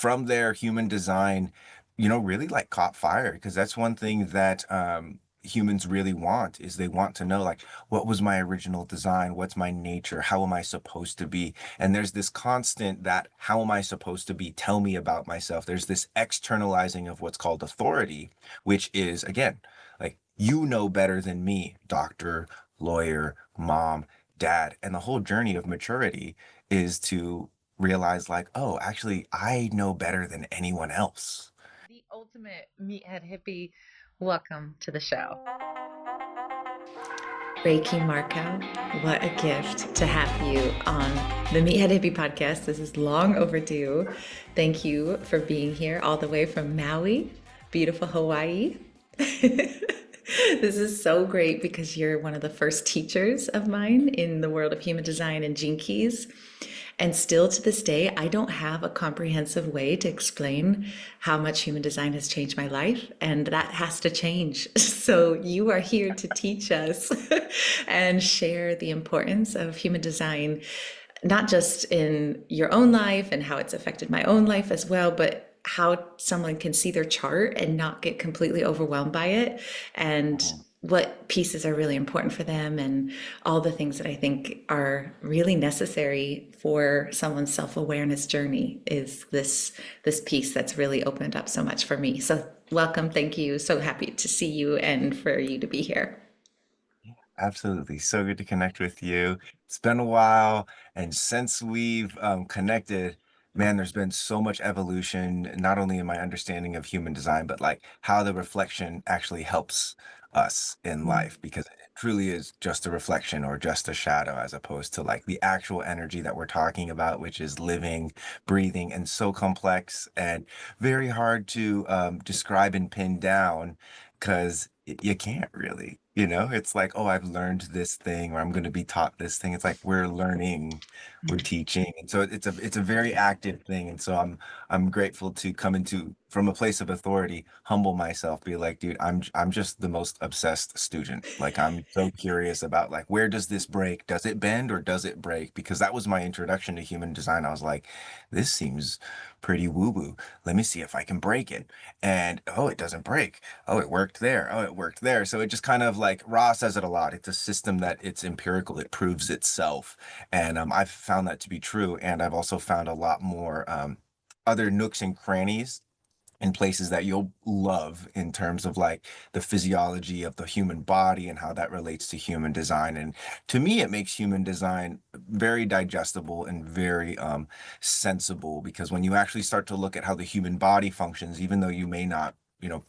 from there, human design, really like caught fire, because that's one thing that humans really want, is they want to know, like, what was my original design? What's my nature? How am I supposed to be? And there's this constant that, how am I supposed to be? Tell me about myself. There's this externalizing of what's called authority, which is, again, like, you know better than me, doctor, lawyer, mom, dad. And the whole journey of maturity is to realize, like, oh, actually, I know better than anyone else. The ultimate meathead hippie. Welcome to the show. Reiki Marco, what a gift to have you on the Meathead Hippie podcast. This is long overdue. Thank you for being here all the way from Maui, beautiful Hawaii. This is so great because you're one of the first teachers of mine in the world of human design and gene keys. And still to this day, I don't have a comprehensive way to explain how much human design has changed my life. And that has to change. So you are here to teach us and share the importance of human design, not just in your own life and how it's affected my own life as well, but how someone can see their chart and not get completely overwhelmed by it, and what pieces are really important for them, and all the things that I think are really necessary for someone's self-awareness journey is this piece that's really opened up so much for me. So welcome, thank you. So happy to see you and for you to be here. Absolutely. So good to connect with you. It's been a while. And since we've connected, man, there's been so much evolution, not only in my understanding of human design, but like how the reflection actually helps us in life, because it truly is just a reflection or just a shadow, as opposed to like the actual energy that we're talking about, which is living, breathing, and so complex and very hard to describe and pin down, because you can't really, it's like, oh, I've learned this thing, or I'm going to be taught this thing. It's like we're learning, we're teaching. And so it's a very active thing. And so I'm grateful to come into from a place of authority, humble myself, be like, dude, I'm just the most obsessed student. Like, I'm so curious about, like, where does this break? Does it bend or does it break? Because that was my introduction to human design. I was like, this seems pretty woo-woo. Let me see if I can break it. And oh, it doesn't break. Oh, it worked there. Oh, it worked there. So it just kind of, like, Ra says it a lot. It's a system that it's empirical. It proves itself. And I've found that to be true. And I've also found a lot more other nooks and crannies in places that you'll love, in terms of like the physiology of the human body and how that relates to human design. And to me, it makes human design very digestible and very sensible, because when you actually start to look at how the human body functions, even though you may not,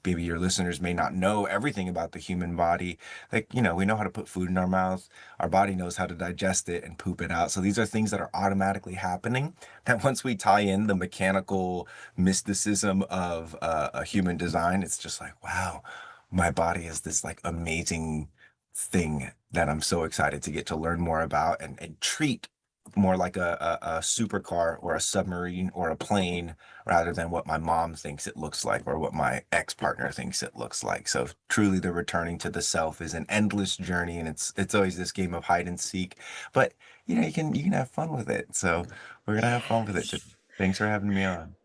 maybe your listeners may not know everything about the human body, like, we know how to put food in our mouth, our body knows how to digest it and poop it out. So these are things that are automatically happening, that once we tie in the mechanical mysticism of a human design, it's just like, wow, my body is this like amazing thing that I'm so excited to get to learn more about, and treat more like a supercar or a submarine or a plane, rather than what my mom thinks it looks like or what my ex-partner thinks it looks like. So truly, the returning to the self is an endless journey, and it's always this game of hide and seek. But you can have fun with it. So we're gonna have fun with it today. Yes. Thanks for having me on.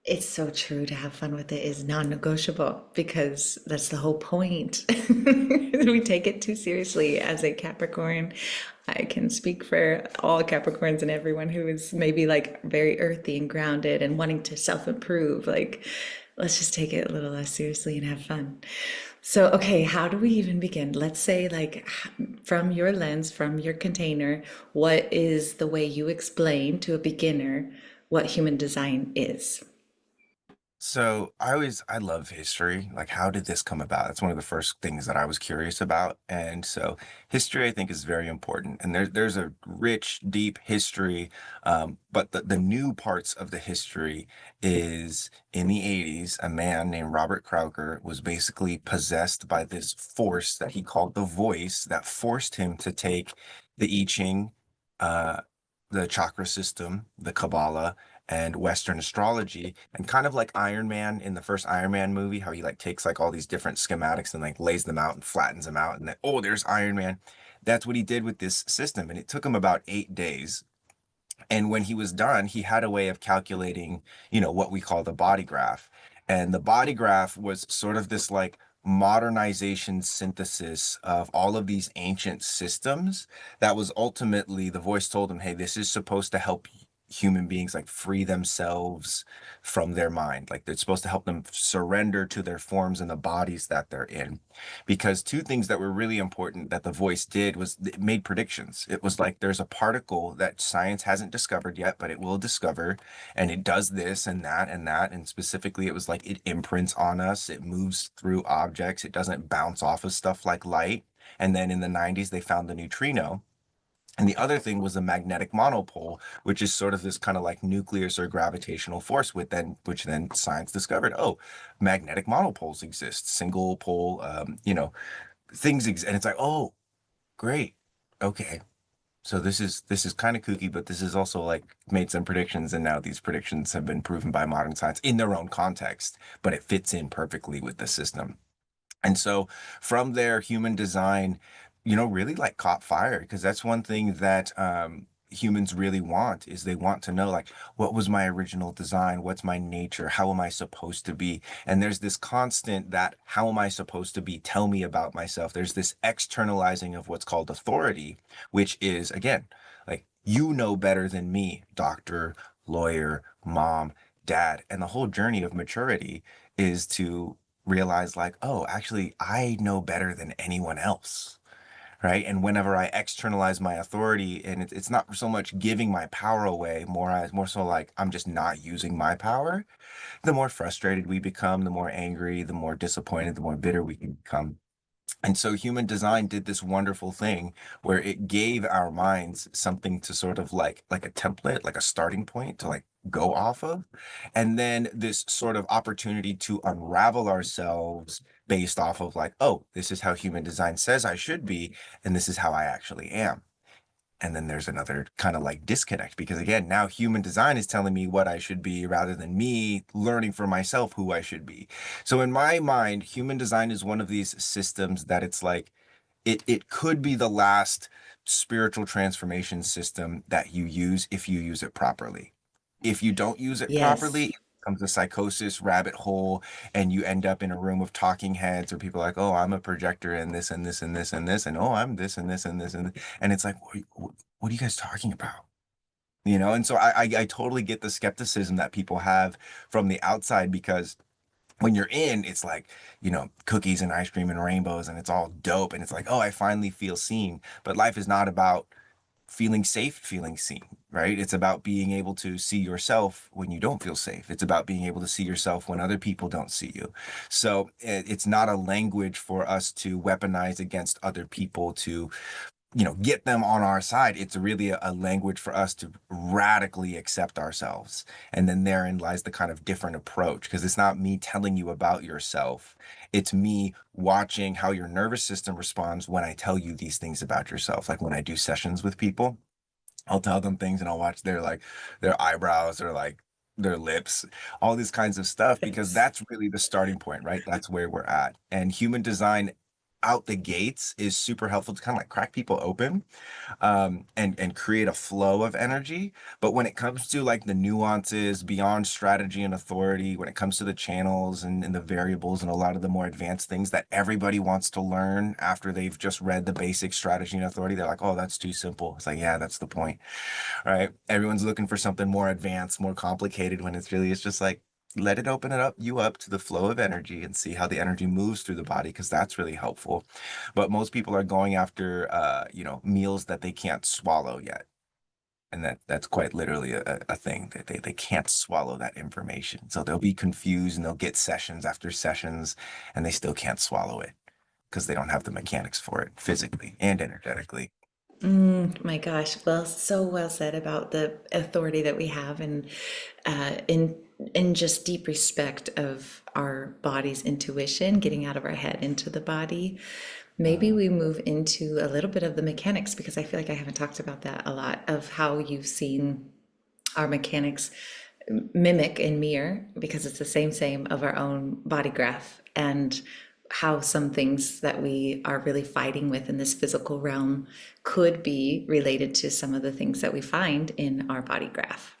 It's so true. To have fun with it is non-negotiable because that's the whole point. We take it too seriously as a Capricorn. I can speak for all Capricorns and everyone who is maybe like very earthy and grounded and wanting to self-improve. Like, let's just take it a little less seriously and have fun. So, okay, how do we even begin? Let's say, like, from your lens, from your container, what is the way you explain to a beginner what human design is? So I love history. Like, how did this come about? That's one of the first things that I was curious about. And so history, I think, is very important. And there's a rich, deep history. But the new parts of the history is, in the 80s, a man named Robert Krauger was basically possessed by this force that he called the voice, that forced him to take the I Ching, uh, the chakra system, the Kabbalah, and Western astrology, and kind of like Iron Man in the first Iron Man movie, how he like takes like all these different schematics and like lays them out and flattens them out, and then, oh, there's Iron Man. That's what he did with this system. And it took him about 8 days. And when he was done, he had a way of calculating, what we call the body graph. And the body graph was sort of this like modernization synthesis of all of these ancient systems that was ultimately the voice told him, hey, this is supposed to help human beings like free themselves from their mind. Like it's supposed to help them surrender to their forms and the bodies that they're in. Because two things that were really important that the voice did was it made predictions. It was like there's a particle that science hasn't discovered yet, but it will discover, and it does this and that and that. And specifically, it was like it imprints on us, it moves through objects, it doesn't bounce off of stuff like light. And then in the 90s, they found the neutrino. And the other thing was the magnetic monopole, which is sort of this kind of like nucleus or gravitational force, which then science discovered. Oh, magnetic monopoles exist, single pole, things exist, and it's like, oh, great, okay. So this is kind of kooky, but this is also like made some predictions, and now these predictions have been proven by modern science in their own context, but it fits in perfectly with the system. And so from there, human design, really like caught fire because that's one thing that humans really want is they want to know like what was my original design? What's my nature? How am I supposed to be? And there's this constant that how am I supposed to be? Tell me about myself. There's this externalizing of what's called authority, which is again, like you know better than me, doctor, lawyer, mom, dad. And the whole journey of maturity is to realize like, oh, actually, I know better than anyone else, right? And whenever I externalize my authority, and it's not so much giving my power away, more so like I'm just not using my power, the more frustrated we become, the more angry, the more disappointed, the more bitter we can become. And so human design did this wonderful thing where it gave our minds something to sort of like a template, like a starting point to like go off of. And then this sort of opportunity to unravel ourselves based off of like, oh, this is how human design says I should be, and this is how I actually am. And then there's another kind of like disconnect because again, now human design is telling me what I should be rather than me learning for myself who I should be. So in my mind, human design is one of these systems that it's like it could be the last spiritual transformation system that you use if you use it properly. If you don't use it properly, Yes. it becomes a psychosis rabbit hole, and you end up in a room of talking heads or people like, oh, I'm a projector and this and this and this and this, and oh, I'm this and this and this and it's like, what are you guys talking about? And so I totally get the skepticism that people have from the outside because when you're in, it's like, cookies and ice cream and rainbows and it's all dope. And it's like, oh, I finally feel seen. But life is not about feeling safe, feeling seen, right? It's about being able to see yourself when you don't feel safe. It's about being able to see yourself when other people don't see you. So it's not a language for us to weaponize against other people to get them on our side. It's really a language for us to radically accept ourselves. And then therein lies the kind of different approach because it's not me telling you about yourself. It's me watching how your nervous system responds when I tell you these things about yourself. Like when I do sessions with people, I'll tell them things and I'll watch their eyebrows or like their lips, all these kinds of stuff, because Yes. that's really the starting point, right? That's where we're at. And human design out the gates is super helpful to kind of like crack people open and create a flow of energy. But when it comes to like the nuances beyond strategy and authority, when it comes to the channels and the variables and a lot of the more advanced things that everybody wants to learn after they've just read the basic strategy and authority, they're like, oh, that's too simple. It's like, yeah, that's the point, right? Everyone's looking for something more advanced, more complicated when it's just like, let it open it up you up to the flow of energy and see how the energy moves through the body because that's really helpful. But most people are going after meals that they can't swallow yet, and that's quite literally a thing that they can't swallow that information, so they'll be confused and they'll get sessions after sessions and they still can't swallow it because they don't have the mechanics for it physically and energetically. My gosh. Well, so well said about the authority that we have and in just deep respect of our body's intuition, getting out of our head into the body. Maybe Mhm. we move into a little bit of the mechanics because I feel like I haven't talked about that a lot of how you've seen our mechanics mimic and mirror because it's the same of our own body graph and how some things that we are really fighting with in this physical realm could be related to some of the things that we find in our body graph.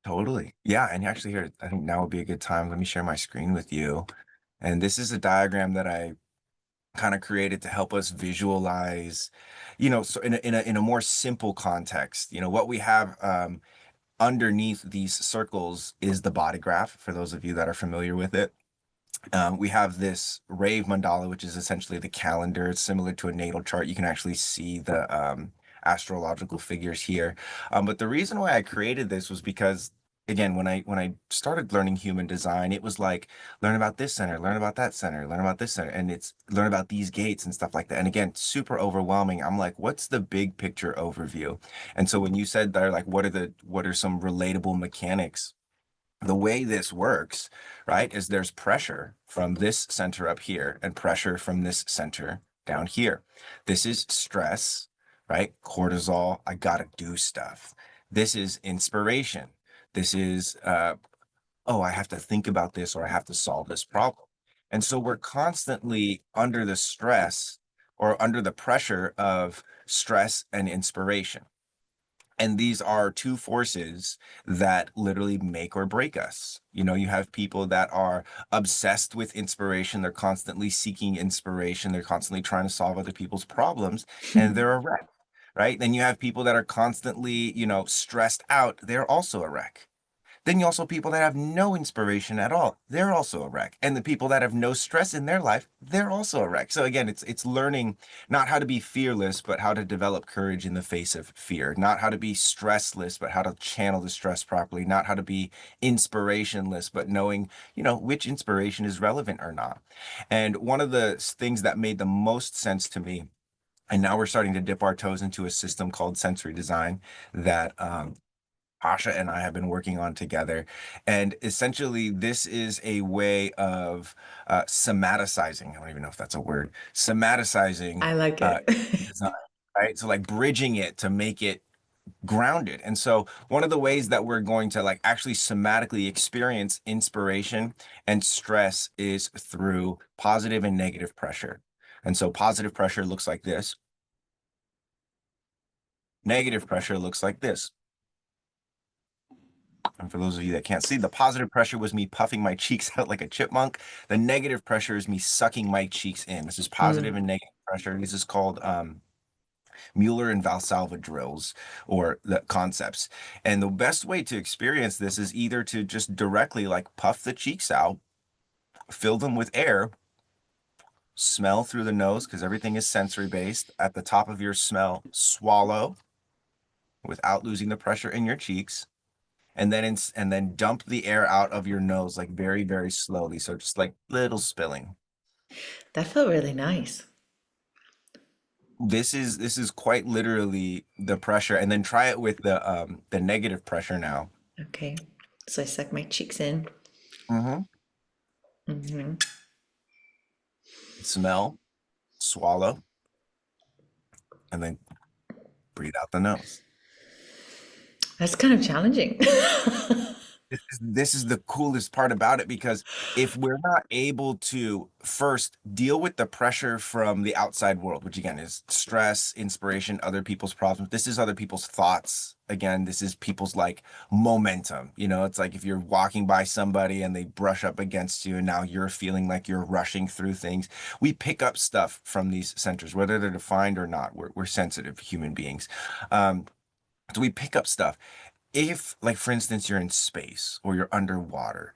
Totally. Yeah. And actually, here, I think now would be a good time. Let me share my screen with you. And this is a diagram that I kind of created to help us visualize, so in a more simple context, what we have underneath these circles is the body graph, for those of you that are familiar with it. We have this rave mandala, which is essentially the calendar. It's similar to a natal chart. You can actually see the astrological figures here. But the reason why I created this was because, again, when I started learning human design, it was like learn about this center, learn about that center, learn about this center, and it's learn about these gates and stuff like that. And again, super overwhelming. I'm like, what's the big picture overview? And so when you said there, like, what are some relatable mechanics? The way this works, right, is there's pressure from this center up here and pressure from this center down here. This is stress, right? Cortisol, I gotta do stuff. This is inspiration. This is, oh, I have to think about this or I have to solve this problem. And so we're constantly under the stress or under the pressure of stress and inspiration. And these are two forces that literally make or break us. You have people that are obsessed with inspiration. They're constantly seeking inspiration. They're constantly trying to solve other people's problems, and they're a wreck, right? Then you have people that are constantly, stressed out. They're also a wreck. Then you also people that have no inspiration at all. They're also a wreck. And the people that have no stress in their life, they're also a wreck. So again, it's learning not how to be fearless, but how to develop courage in the face of fear. Not how to be stressless, but how to channel the stress properly. Not how to be inspirationless, but knowing, which inspiration is relevant or not. And one of the things that made the most sense to me, and now we're starting to dip our toes into a system called sensory design that Asha and I have been working on together. And essentially, this is a way of somaticizing. I don't even know if that's a word. Somaticizing I like uh, it. design, right? So, like bridging it to make it grounded. And so, one of the ways that we're going to like actually somatically experience inspiration and stress is through positive and negative pressure. And so, positive pressure looks like this. Negative pressure looks like this. And for those of you that can't see, the positive pressure was me puffing my cheeks out like a chipmunk. The negative pressure is me sucking my cheeks in. This is positive and negative pressure. This is called Mueller and Valsalva drills or the concepts. And the best way to experience this is either to just directly like puff the cheeks out, fill them with air, smell through the nose because everything is sensory based. At the top of your smell, swallow without losing the pressure in your cheeks, and then dump the air out of your nose like very, very slowly. So just like little spilling. That felt really nice. This is quite literally the pressure. And then try it with the negative pressure now. Okay. So I suck my cheeks in. Hmm. Hmm. Smell, swallow, and then breathe out the nose. That's kind of challenging. This is the coolest part about it because if we're not able to first deal with the pressure from the outside world, which again is stress, inspiration, other people's problems, this is other people's thoughts. Again, this is people's like momentum. It's like if you're walking by somebody and they brush up against you and now you're feeling like you're rushing through things. We pick up stuff from these centers, whether they're defined or not. We're sensitive human beings. Um, so we pick up stuff if, like, for instance, you're in space or you're underwater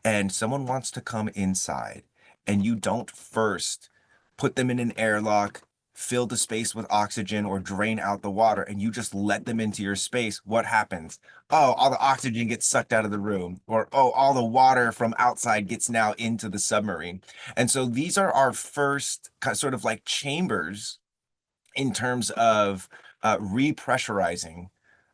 and someone wants to come inside and you don't first put them in an airlock, fill the space with oxygen or drain out the water and you just let them into your space, what happens? Oh, all the oxygen gets sucked out of the room, or oh, all the water from outside gets now into the submarine. And so these are our first sort of like chambers in terms of repressurizing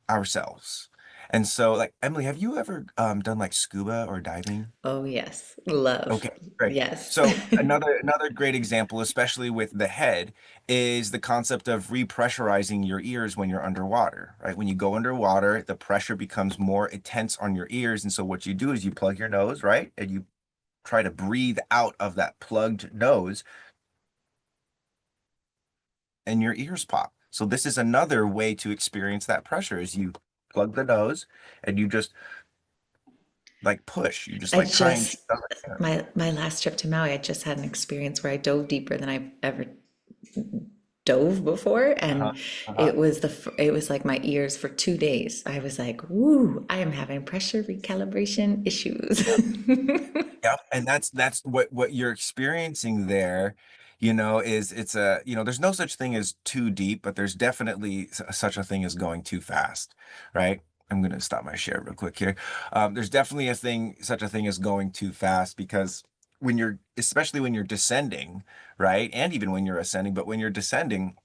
ourselves. And so, like, Emily, have you ever done like scuba or diving? Oh, yes. Love. Okay, great. Yes. So another great example, especially with the head, is the concept of repressurizing your ears when you're underwater, right? When you go underwater, the pressure becomes more intense on your ears. And so what you do is you plug your nose, right? And you try to breathe out of that plugged nose and your ears pop. So this is another way to experience that pressure is you plug the nose and you just like push. You just I like try and just shove it in. my last trip to Maui, I just had an experience where I dove deeper than I've ever dove before, Uh-huh. and Uh-huh. it was like my ears for 2 days. I was like, "Woo, I am having pressure recalibration issues." Yep. And that's what you're experiencing there, you know, is it's a, you know, there's no such thing as too deep, but there's definitely such a thing as going too fast, right? I'm gonna stop my share real quick here. There's definitely such a thing as going too fast because when you're, especially when you're descending, right? And even when you're ascending, but when you're descending,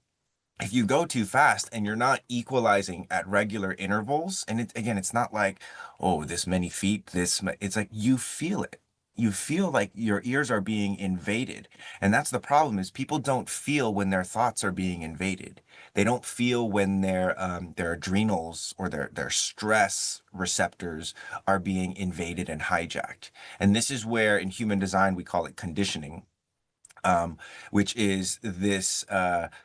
if you go too fast and you're not equalizing at regular intervals, and again, it's not like, oh, this many feet, it's like you feel it. You feel like your ears are being invaded. And that's the problem is people don't feel when their thoughts are being invaded. They don't feel when their adrenals or their stress receptors are being invaded and hijacked. And this is where in human design we call it conditioning, which is this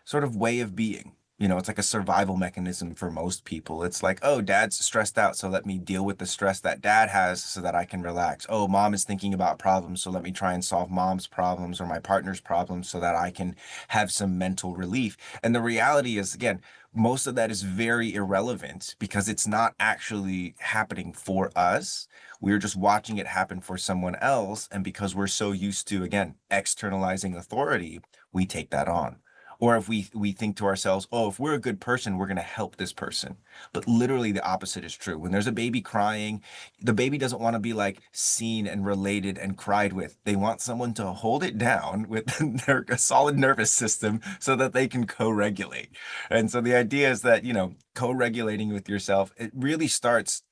sort of way of being. You know, it's like a survival mechanism for most people. It's like, oh, dad's stressed out, so let me deal with the stress that dad has so that I can relax. Oh, mom is thinking about problems, so let me try and solve mom's problems or my partner's problems so that I can have some mental relief. And the reality is, again, most of that is very irrelevant because it's not actually happening for us. We're just watching it happen for someone else. And because we're so used to, again, externalizing authority, we take that on. Or if we think to ourselves, oh, if we're a good person, we're going to help this person. But literally the opposite is true. When there's a baby crying, the baby doesn't want to be like seen and related and cried with. They want someone to hold it down with their a solid nervous system so that they can co-regulate. And so the idea is that, you know, co-regulating with yourself, it really starts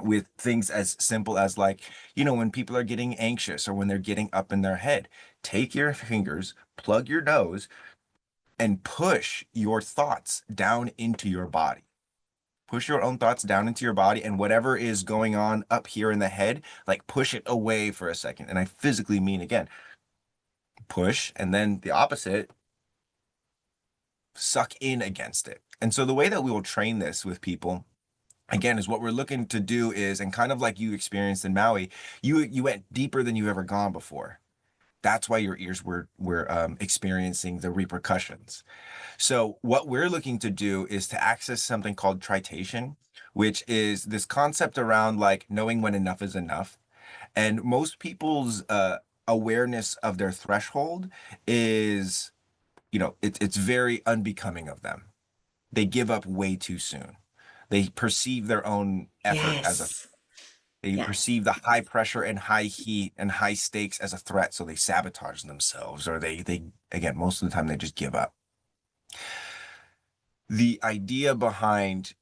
with things as simple as like, you know, when people are getting anxious or when they're getting up in their head, take your fingers, plug your nose, and push your thoughts down into your body. Push your own thoughts down into your body, and whatever is going on up here in the head, like push it away for a second. And I physically mean, again, push, and then the opposite, suck in against it. And so the way that we will train this with people again is what we're looking to do is, and kind of like you experienced in Maui, you went deeper than you've ever gone before. That's why your ears were experiencing the repercussions. So what we're looking to do is to access something called tritation, which is this concept around like knowing when enough is enough. And most people's awareness of their threshold is, you know, it's very unbecoming of them. They give up way too soon. They perceive their own effort as a, Yes. they Yes. perceive the high pressure and high heat and high stakes as a threat, so they sabotage themselves, or they again, most of the time they just give up. The idea behind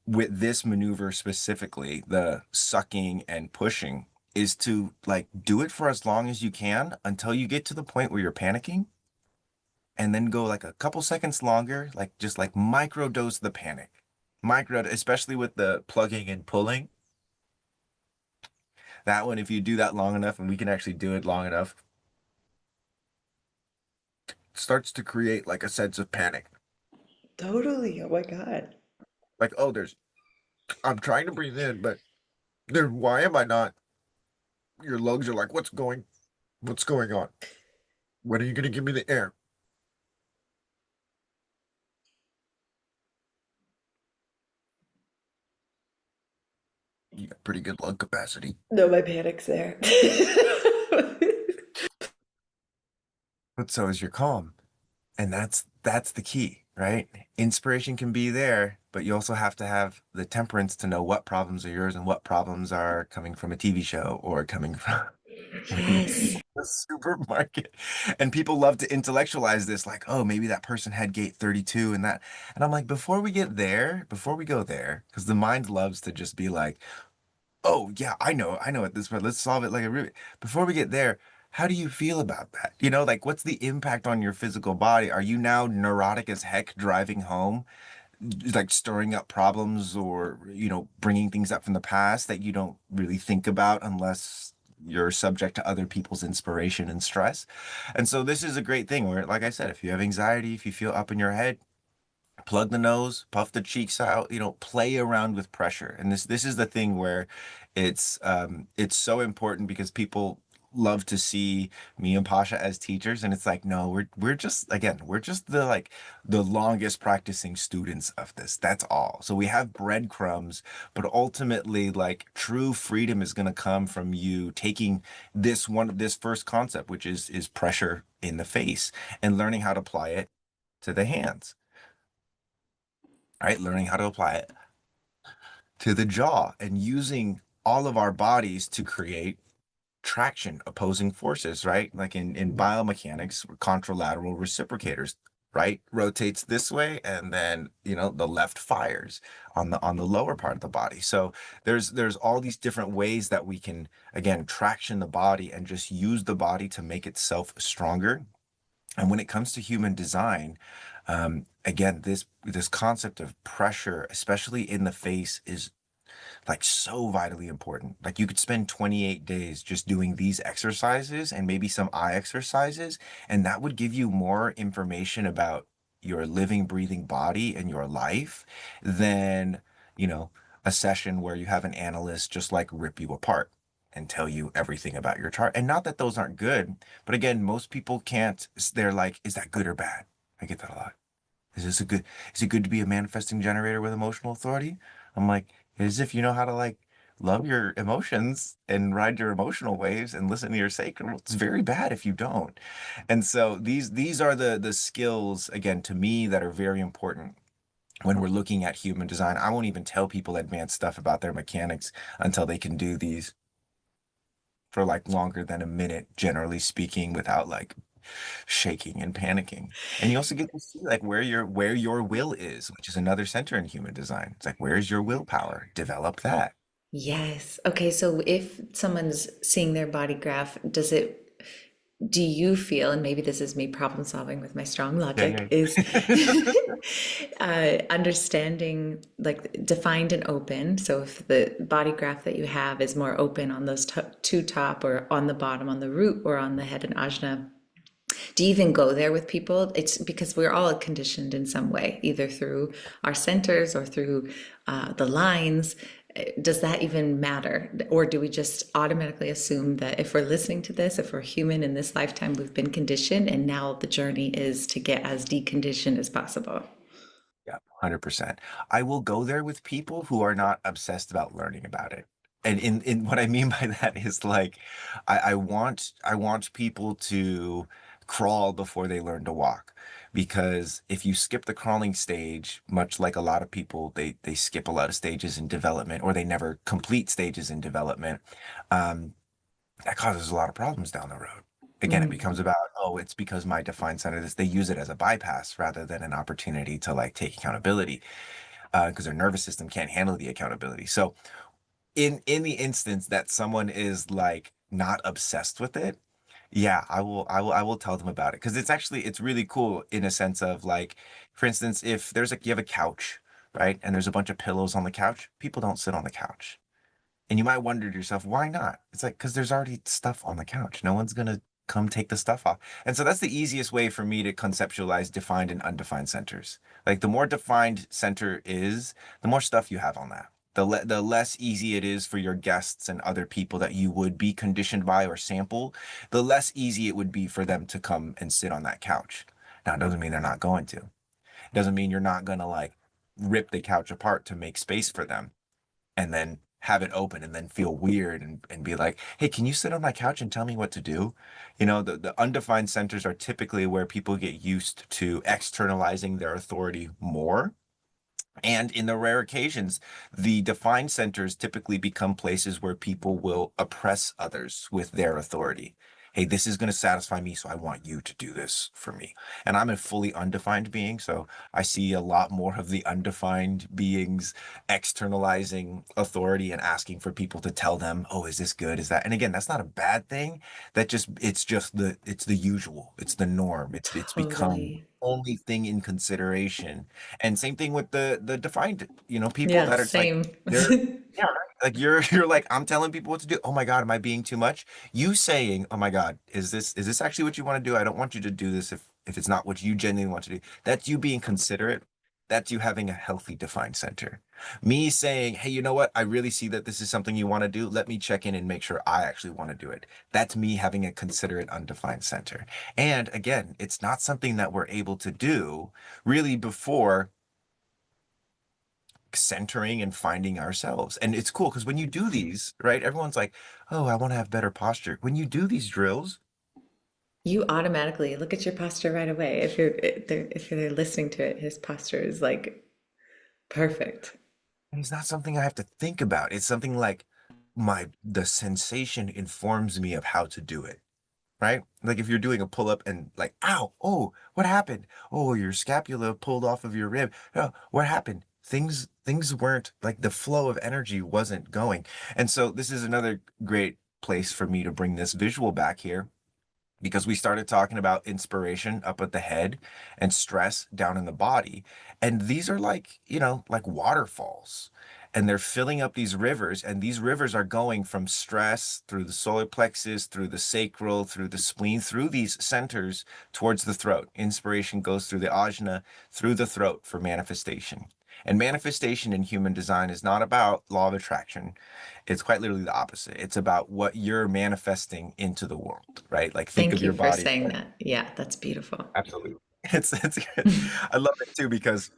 with this maneuver specifically, the sucking and pushing, is to like do it for as long as you can until you get to the point where you're panicking, and then go like a couple seconds longer, like just like micro dose the panic. Micro, especially with the plugging and pulling. That one, if you do that long enough, and we can actually do it long enough, starts to create like a sense of panic. Totally. Oh my God. Like, oh, I'm trying to breathe in, but why am I not? Your lungs are like, what's going on? When are you going to give me the air? You got pretty good lung capacity. No, my panic's there. But so is your calm. And that's the key, right? Inspiration can be there, but you also have to have the temperance to know what problems are yours and what problems are coming from a TV show or coming from Yes. the supermarket. And people love to intellectualize this, like, oh, maybe that person had gate 32 and that. And I'm like, before we go there, because the mind loves to just be like, oh yeah, I know at this point. Let's solve it like a Rubik. Before we get there, how do you feel about that? You know, like what's the impact on your physical body? Are you now neurotic as heck driving home, like stirring up problems or, you know, bringing things up from the past that you don't really think about unless you're subject to other people's inspiration and stress. And so this is a great thing where, like I said, if you have anxiety, if you feel up in your head, plug the nose, puff the cheeks out, play around with pressure. And this is the thing where it's so important because people love to see me and Pasha as teachers, and it's like, no, we're just the longest practicing students of this. That's all. So we have breadcrumbs, but ultimately, like, true freedom is going to come from you taking this first concept, which is pressure in the face, and learning how to apply it to the hands, right? Learning how to apply it to the jaw and using all of our bodies to create traction, opposing forces, right? Like in biomechanics, contralateral reciprocators, right? Rotates this way, and then the left fires on the lower part of the body. So there's all these different ways that we can, again, traction the body and just use the body to make itself stronger. And when it comes to human design, again, this concept of pressure, especially in the face, is like so vitally important. Like, you could spend 28 days just doing these exercises and maybe some eye exercises, and that would give you more information about your living, breathing body and your life than, you know, a session where you have an analyst just like rip you apart and tell you everything about your chart. And not that those aren't good, but again, most people can't, they're like, is that good or bad? I get that a lot. Is it good to be a manifesting generator with emotional authority? I'm like, as if you know how to, like, love your emotions and ride your emotional waves and listen to your sacred. Well, it's very bad if you don't. And so these are the skills, again, to me, that are very important when we're looking at human design. I won't even tell people advanced stuff about their mechanics until they can do these for like longer than a minute, generally speaking, without like shaking and panicking. And you also get to see like where your will is, which is another center in human design. It's like, where's your willpower? Develop that. Yes. Okay, so if someone's seeing their body graph, do you feel, and maybe this is me problem solving with my strong logic, Yeah, is yeah. understanding like defined and open. So if the body graph that you have is more open on those two top, or on the bottom on the root, or on the head and ajna, do you even go there with people? It's because we're all conditioned in some way, either through our centers or through the lines. Does that even matter? Or do we just automatically assume that if we're listening to this, if we're human in this lifetime, we've been conditioned, and now the journey is to get as deconditioned as possible? Yeah, 100%. I will go there with people who are not obsessed about learning about it. And in what I mean by that is, like, I want people to crawl before they learn to walk. Because if you skip the crawling stage, much like a lot of people, they skip a lot of stages in development, or they never complete stages in development. Um, that causes a lot of problems down the road. Again, it becomes about, oh, it's because my defined center this. They use it as a bypass rather than an opportunity to, like, take accountability, because their nervous system can't handle the accountability. So in the instance that someone is like not obsessed with it, yeah, I will tell them about it, because it's really cool in a sense of, like, for instance, if you have a couch, right, and there's a bunch of pillows on the couch, people don't sit on the couch. And you might wonder to yourself, why not? It's like, because there's already stuff on the couch. No one's going to come take the stuff off. And so that's the easiest way for me to conceptualize defined and undefined centers. Like, the more defined center is, the more stuff you have on that. The less easy it is for your guests and other people that you would be conditioned by or sample, the less easy it would be for them to come and sit on that couch. Now, it doesn't mean they're not going to. It doesn't mean you're not going to, like, rip the couch apart to make space for them and then have it open and then feel weird and be like, hey, can you sit on my couch and tell me what to do? The undefined centers are typically where people get used to externalizing their authority more. And in the rare occasions, the defined centers typically become places where people will oppress others with their authority. Hey, this is going to satisfy me, so I want you to do this for me. And I'm a fully undefined being, so I see a lot more of the undefined beings externalizing authority and asking for people to tell them, oh, is this good? Is that? And again, that's not a bad thing. It's the usual. It's the norm. It's become Totally. only thing in consideration. And same thing with the defined, people Yeah, that it's like same. they're, yeah, right. Like you're like, I'm telling people what to do. Oh my God, am I being too much? You saying, oh my God, is this actually what you want to do? I don't want you to do this if it's not what you genuinely want to do. That's you being considerate. That's you having a healthy defined center. Me saying, hey, you know what? I really see that this is something you want to do. Let me check in and make sure I actually want to do it. That's me having a considerate, undefined center. And again, it's not something that we're able to do really before centering and finding ourselves. And it's cool because when you do these, right, everyone's like, oh, I want to have better posture. When you do these drills, You automatically look at your posture right away. If you're listening to it, his posture is like perfect. it's not something I have to think about. It's something like the sensation informs me of how to do it. Right? Like if you're doing a pull up and like, ow, oh, what happened? Oh, your scapula pulled off of your rib. Oh, what happened? Things weren't like the flow of energy wasn't going. And so this is another great place for me to bring this visual back here because we started talking about inspiration up at the head and stress down in the body. And these are like, like waterfalls. And they're filling up these rivers, and these rivers are going from stress through the solar plexus, through the sacral, through the spleen, through these centers towards the throat. Inspiration goes through the ajna, through the throat for manifestation. And manifestation in human design is not about law of attraction. It's quite literally the opposite. It's about what you're manifesting into the world, right? Like think Thank of you your for body. saying that. Yeah, that's beautiful. Absolutely. It's I love it too because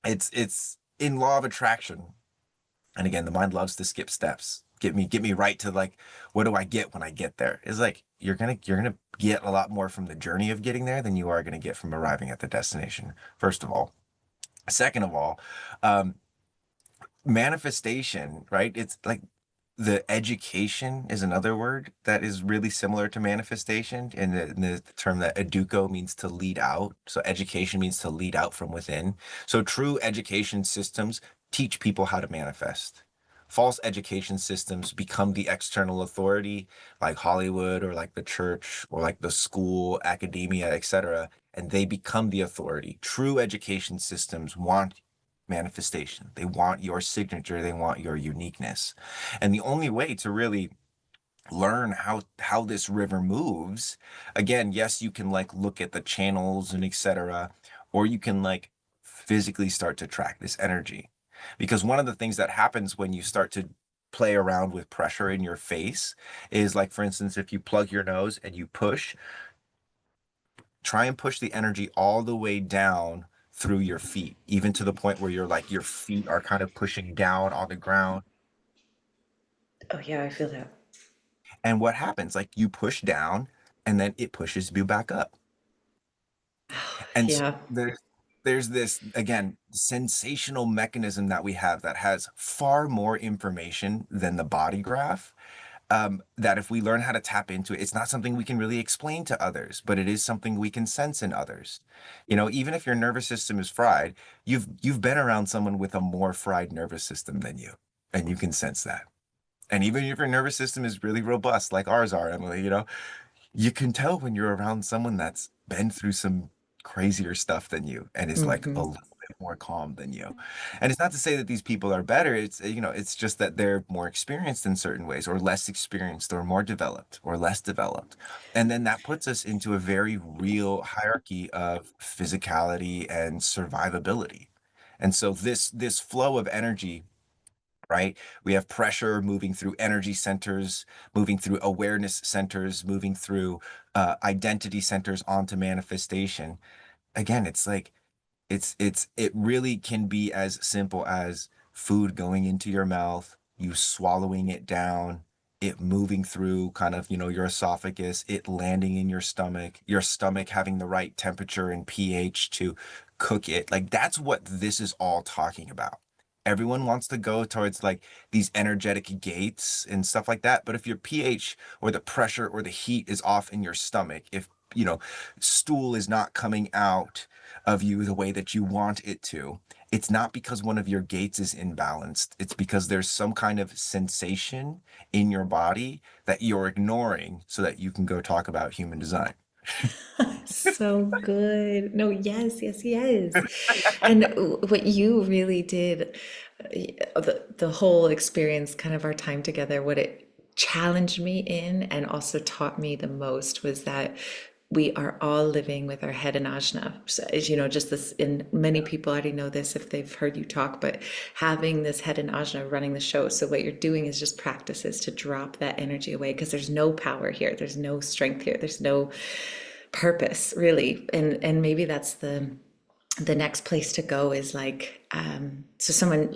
it's in law of attraction. And again, the mind loves to skip steps. Get me right to like, what do I get when I get there? It's like you're gonna get a lot more from the journey of getting there than you are gonna get from arriving at the destination, first of all. Second of all, um, manifestation, right? It's like the education is another word that is really similar to manifestation. And the term that educo means to lead out. So education means to lead out from within. So true education systems teach people how to manifest. False education systems become the external authority, like Hollywood or like the church or like the school, academia, etc. And they become the authority. True education systems want manifestation. They want your signature. They want your uniqueness. And the only way to really learn how this river moves, again, yes, you can like look at the channels and etc., or you can like physically start to track this energy. Because one of the things that happens when you start to play around with pressure in your face is like, for instance, if you plug your nose and you push, try and push the energy all the way down through your feet, even to the point where you're like your feet are kind of pushing down on the ground. Oh yeah, I feel that. And what happens? Like you push down and then it pushes you back up. And so Yeah. there's this again sensational mechanism that we have that has far more information than the body graph. That if we learn how to tap into it, it's not something we can really explain to others, but it is something we can sense in others. Even if your nervous system is fried, you've been around someone with a more fried nervous system than you, and you can sense that. And even if your nervous system is really robust, like ours are, Emily, you can tell when you're around someone that's been through some crazier stuff than you and is like a Hmm. little bit more calm than you. And it's not to say that these people are better. It's just that they're more experienced in certain ways or less experienced or more developed or less developed. And then that puts us into a very real hierarchy of physicality and survivability. And so this flow of energy, right? We have pressure moving through energy centers, moving through awareness centers, moving through identity centers onto manifestation. Again, it's like it really can be as simple as food going into your mouth, you swallowing it down, it moving through kind of, your esophagus, it landing in your stomach having the right temperature and pH to cook it. Like that's what this is all talking about. Everyone wants to go towards like these energetic gates and stuff like that. But if your pH or the pressure or the heat is off in your stomach, if, stool is not coming out of you the way that you want it to, it's not because one of your gates is imbalanced. It's because there's some kind of sensation in your body that you're ignoring so that you can go talk about human design. So good. No, yes, yes, yes. And what you really did, the whole experience, kind of our time together, what it challenged me in and also taught me the most was that we are all living with our head in ajna. So, as you know, just this, and many people already know this if they've heard you talk, but having this head in ajna running the show. So what you're doing is just practices to drop that energy away because there's no power here. There's no strength here. There's no purpose really, and maybe that's the next place to go is like so someone,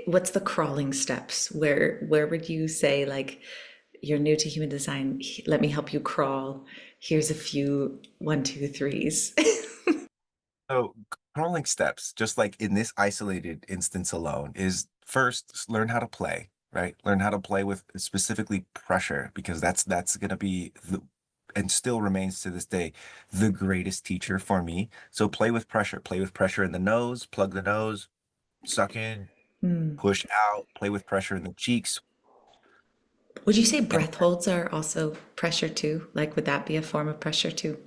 what's the crawling steps, where would you say, like, you're new to human design, let me help you crawl, here's a few one two threes. So crawling steps, just like in this isolated instance alone, is first learn how to play, right? Learn how to play with specifically pressure, because that's gonna be the and still remains to this day the greatest teacher for me. So play with pressure in the nose, plug the nose, suck in, Hmm. push out, play with pressure in the cheeks. Would you say And breath holds are also pressure too? Like, would that be a form of pressure too?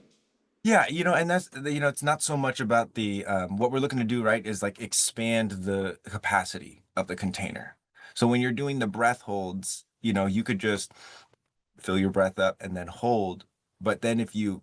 yeah, and it's not so much about the what we're looking to do, right, is like expand the capacity of the container. So when you're doing the breath holds, you could just fill your breath up and then hold. But then if you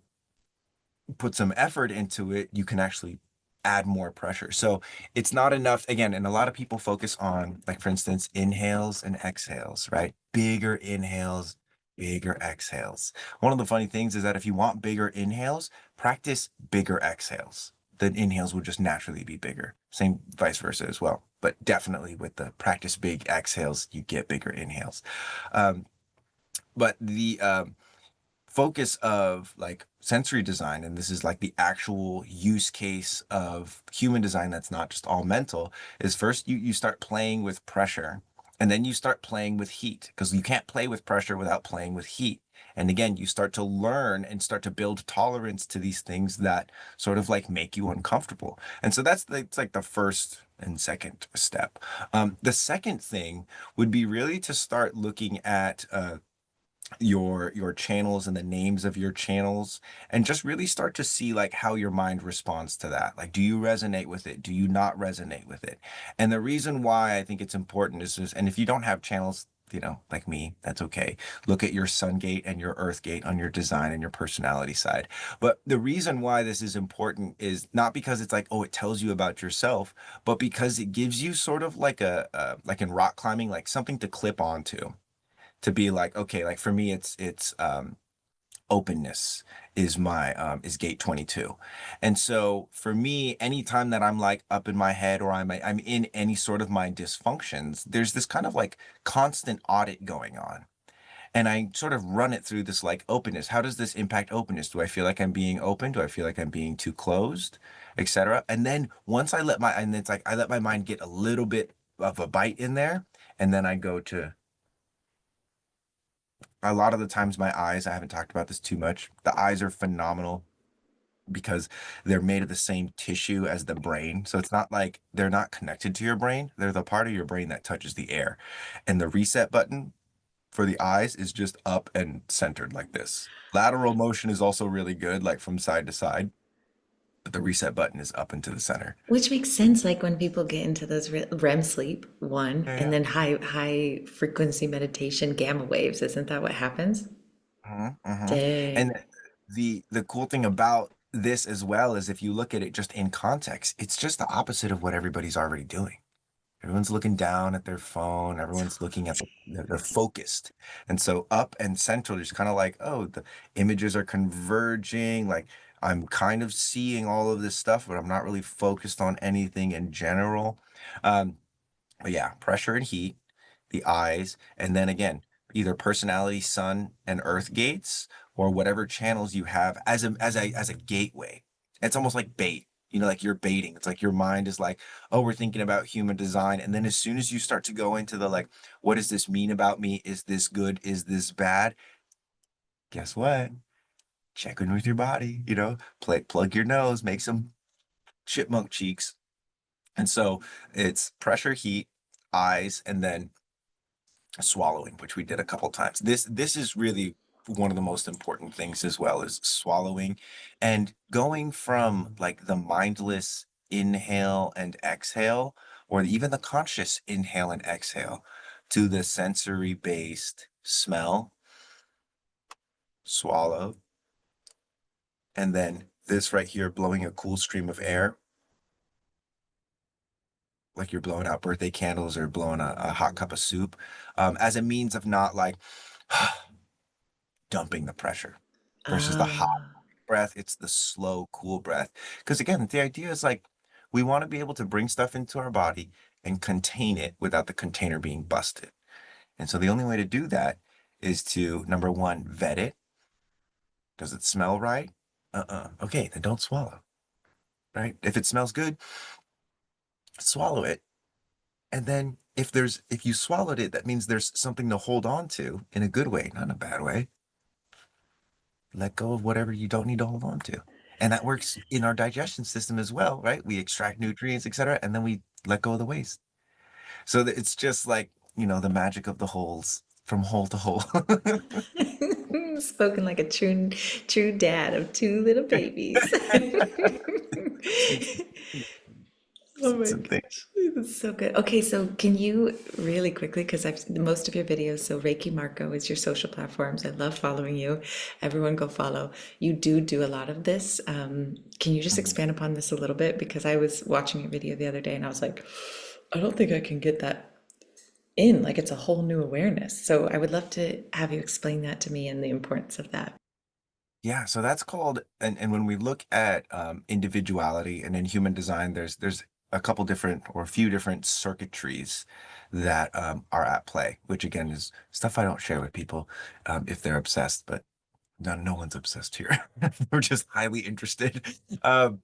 put some effort into it, you can actually add more pressure. So it's not enough, again, and a lot of people focus on, like, for instance, inhales and exhales, right? Bigger inhales, bigger exhales. One of the funny things is that if you want bigger inhales, practice bigger exhales. The inhales will just naturally be bigger. Same vice versa as well. But definitely with the practice big exhales, you get bigger inhales. Um, but the focus of like sensory design, and this is like the actual use case of human design that's not just all mental, is first you start playing with pressure, and then you start playing with heat, because you can't play with pressure without playing with heat. And again, you start to learn and start to build tolerance to these things that sort of like make you uncomfortable. And so it's like the first and second step. The second thing would be really to start looking at your channels and the names of your channels, and just really start to see like how your mind responds to that. Like, do you resonate with it? Do you not resonate with it? And the reason why I think it's important is just, and if you don't have channels, like me, that's okay. Look at your sun gate and your earth gate on your design and your personality side. But the reason why this is important is not because it's like, oh, it tells you about yourself, but because it gives you sort of like like in rock climbing, like something to clip onto, to be like, okay, like for me, it's openness is my is gate 22. And so for me, anytime that I'm like up in my head, or I'm in any sort of my dysfunctions, there's this kind of like constant audit going on. And I sort of run it through this like openness. How does this impact openness? Do I feel like I'm being open? Do I feel like I'm being too closed, etc.? And then once and it's like I let my mind get a little bit of a bite in there, and then I go to a lot of the times my eyes, I haven't talked about this too much. The eyes are phenomenal because they're made of the same tissue as the brain. So it's not like they're not connected to your brain. They're the part of your brain that touches the air. And the reset button for the eyes is just up and centered like this. Lateral motion is also really good, like from side to side, but the reset button is up into the center. Which makes sense, like when people get into those REM sleep, one, Yeah, and yeah. then high frequency meditation, gamma waves. Isn't that what happens? Mm-hmm. Dang. And the cool thing about this as well is if you look at it just in context, it's just the opposite of what everybody's already doing. Everyone's looking down at their phone. Everyone's looking at they're focused. And so up and central is kind of like, oh, the images are converging. Like I'm kind of seeing all of this stuff, but I'm not really focused on anything in general. Um, but yeah, pressure and heat, the eyes, and then again, either personality, sun, and earth gates, or whatever channels you have as a gateway. It's almost like bait. Like you're baiting. It's like your mind is like, oh, we're thinking about human design. And then as soon as you start to go into the like, what does this mean about me? Is this good? Is this bad? Guess what? Check in with your body, plug your nose, make some chipmunk cheeks. And so it's pressure, heat, eyes, and then swallowing, which we did a couple times. This is really one of the most important things as well is swallowing and going from like the mindless inhale and exhale, or even the conscious inhale and exhale, to the sensory based smell, swallow, and then this right here blowing a cool stream of air, like you're blowing out birthday candles or blowing a hot cup of soup, as a means of not like dumping the pressure versus the hot Ah, breath. It's the slow, cool breath. Because again, the idea is like we want to be able to bring stuff into our body and contain it without the container being busted. And so the only way to do that is to, number one, vet it. Does it smell right? Okay, then don't swallow, right? If it smells good, swallow it. And then if you swallowed it, that means there's something to hold on to in a good way, not in a bad way. Let go of whatever you don't need to hold on to. And that works in our digestion system as well, right? We extract nutrients, etc., and then we let go of the waste. So that it's just like, the magic of the holes from hole to hole. spoken like a true dad of two little babies. Oh my Some things. gosh, that's so good. Okay, so can you really quickly, because I've most of your videos, so Reiki Marco is your social platforms. I love following you. Everyone go follow. You do a lot of this. Can you just Mhm. expand upon this a little bit? Because I was watching your video the other day and I was like, I don't think I can get that in. Like it's a whole new awareness. So I would love to have you explain that to me and the importance of that. Yeah, so that's called, and when we look at individuality and in human design, there's a couple different or a few different circuitries that are at play, which again is stuff I don't share with people if they're obsessed, but no one's obsessed here. We're just highly interested. Um,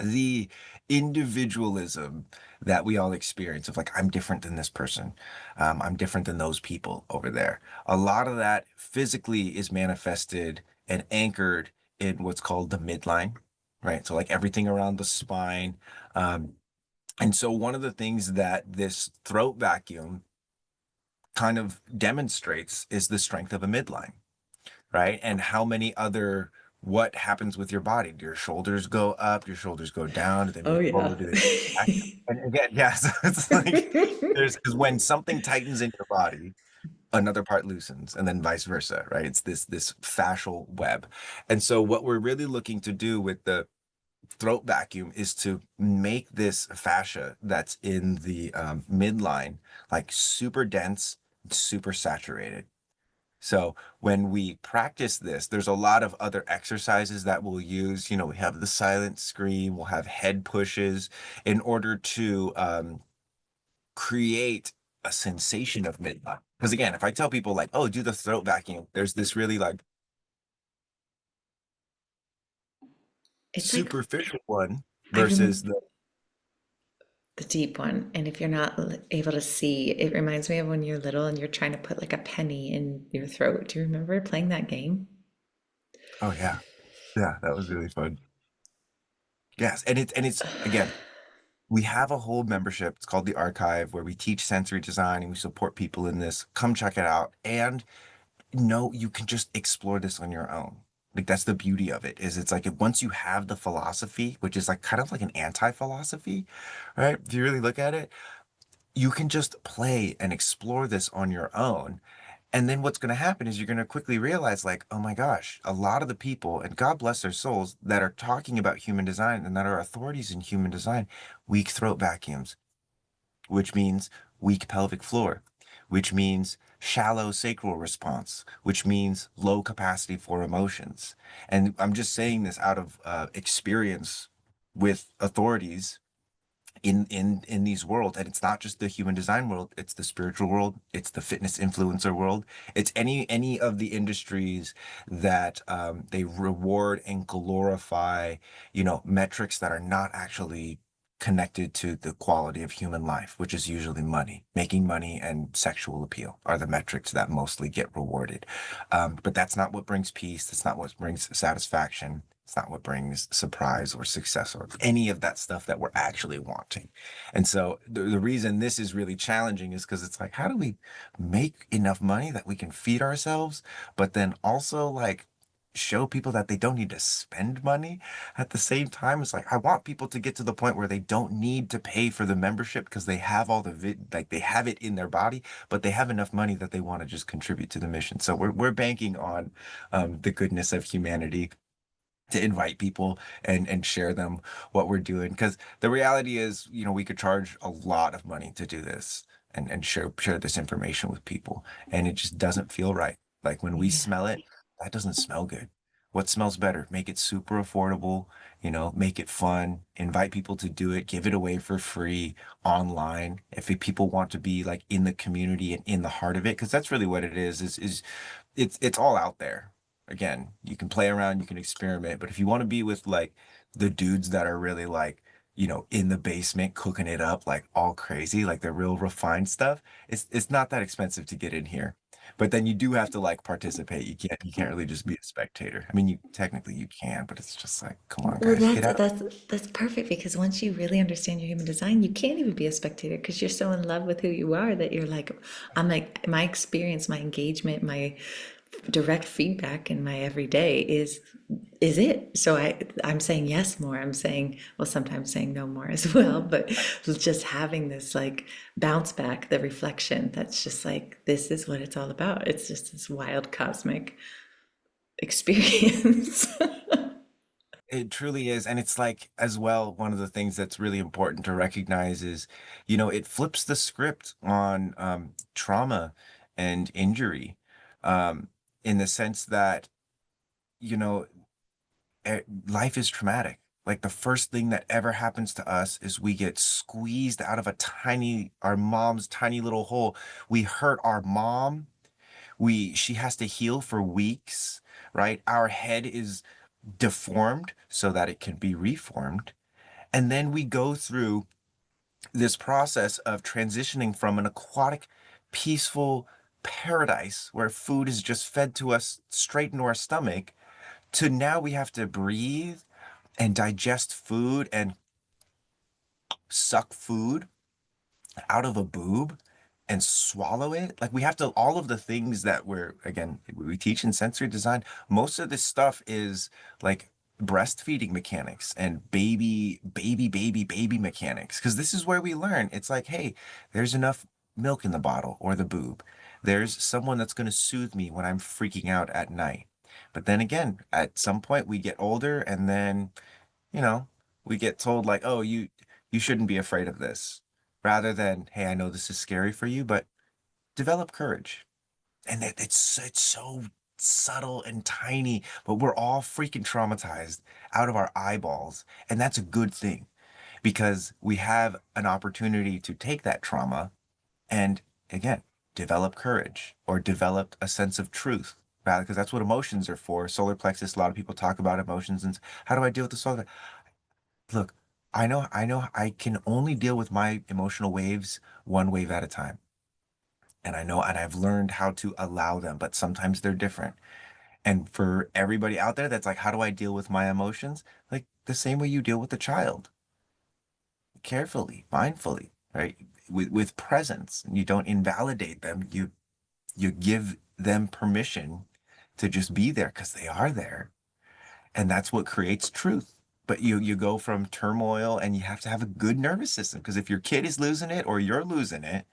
the individualism that we all experience of like, I'm different than this person. I'm different than those people over there. A lot of that physically is manifested and anchored in what's called the midline, right? So like everything around the spine. Um, and so one of the things that this throat vacuum kind of demonstrates is the strength of a midline, right? And how many other what happens with your body? Do your shoulders go up? Your shoulders go down? Do they Oh move yeah. forward? Do they move back? And again, yeah, so it's like there's because when something tightens in your body, another part loosens, and then vice versa, right? It's this fascial web. And so what we're really looking to do with the throat vacuum is to make this fascia that's in the midline like super dense, super saturated. So when we practice this, there's a lot of other exercises that we'll use. We have the silent scream, we'll have head pushes in order to create a sensation of midnight. Because again, if I tell people like, oh, do the throat vacuum, there's this really like It's like superficial one I versus remember the, the deep one. And if you're not able to see, it reminds me of when you're little and you're trying to put like a penny in your throat. Do you remember playing that game? oh yeah, yeah, that was really fun. Yes, and it's again, we have a whole membership. It's called the Archive, where we teach sensory design and we support people in this. Come check it out. And no, you can just explore this on your own. Like that's the beauty of it, is it's like once you have the philosophy, which is like kind of like an anti-philosophy, right? If you really look at it, you can just play and explore this on your own. And then what's going to happen is you're going to quickly realize, like, oh my gosh, a lot of the people, and God bless their souls, that are talking about human design and that are authorities in human design, weak throat vacuums, which means weak pelvic floor, which means shallow sacral response, which means low capacity for emotions. And I'm just saying this out of experience with authorities in these worlds. And it's not just the human design world, it's the spiritual world, it's the fitness influencer world, it's any of the industries that they reward and glorify, metrics that are not actually connected to the quality of human life, which is usually money. Making money and sexual appeal are the metrics that mostly get rewarded. But that's not what brings peace. That's not what brings satisfaction. It's not what brings surprise or success or any of that stuff that we're actually wanting. And so the reason this is really challenging is because it's like, how do we make enough money that we can feed ourselves, but then also like show people that they don't need to spend money at the same time? It's like I want people to get to the point where they don't need to pay for the membership because they have all the like they have it in their body, but they have enough money that they want to just contribute to the mission. So we're banking on the goodness of humanity to invite people and share them what we're doing, because the reality is, we could charge a lot of money to do this and share this information with people, and it just doesn't feel right. Like when we Yeah. smell it, that doesn't smell good. What smells better? Make it super affordable, make it fun, invite people to do it, give it away for free online. If people want to be like in the community and in the heart of it, because that's really what it is it's all out there. Again, you can play around, you can experiment, but if you want to be with like the dudes that are really like, in the basement cooking it up like all crazy, like the real refined stuff, it's not that expensive to get in here. But then you do have to like participate. You can't really just be a spectator. I mean, you technically you can, but it's just like, come on, Well, guys, that's get out. that's perfect because once you really understand your human design, you can't even be a spectator because you're so in love with who you are that you're like, I'm like, my experience, my engagement, my direct feedback in my everyday is it. So I'm saying yes more. I'm saying, well, sometimes saying no more as well, but just having this like bounce back, the reflection that's just like, this is what it's all about. It's just this wild cosmic experience. It truly is. And it's like, as well, one of the things that's really important to recognize is, it flips the script on trauma and injury, in the sense that, you know, life is traumatic. Like the first thing that ever happens to us is we get squeezed out of our mom's tiny little hole. We hurt our mom. She has to heal for weeks, right? Our head is deformed so that it can be reformed. And then we go through this process of transitioning from an aquatic, peaceful paradise where food is just fed to us straight into our stomach to now we have to breathe and digest food and suck food out of a boob and swallow it. Like we have to, all of the things that again, we teach in sensory design, most of this stuff is like breastfeeding mechanics and baby mechanics. Because this is where we learn. It's like, hey, there's enough milk in the bottle or the boob. There's someone that's going to soothe me when I'm freaking out at night. But then again, at some point we get older and then, you know, we get told like, oh, you shouldn't be afraid of this, rather than, hey, I know this is scary for you, but develop courage. And it's so subtle and tiny, but we're all freaking traumatized out of our eyeballs. And that's a good thing because we have an opportunity to take that trauma and again, develop courage or develop a sense of truth. Rather, because that's what emotions are for. Solar plexus, a lot of people talk about emotions and how do I deal with the solar? Look, I know I can only deal with my emotional waves one wave at a time. And I know, and I've learned how to allow them, but sometimes they're different. And for everybody out there that's like, how do I deal with my emotions? Like the same way you deal with a child, carefully, mindfully, right? With presence. You don't invalidate them. You give them permission to just be there because they are there. And that's what creates truth. But you go from turmoil and you have to have a good nervous system because if your kid is losing it or you're losing it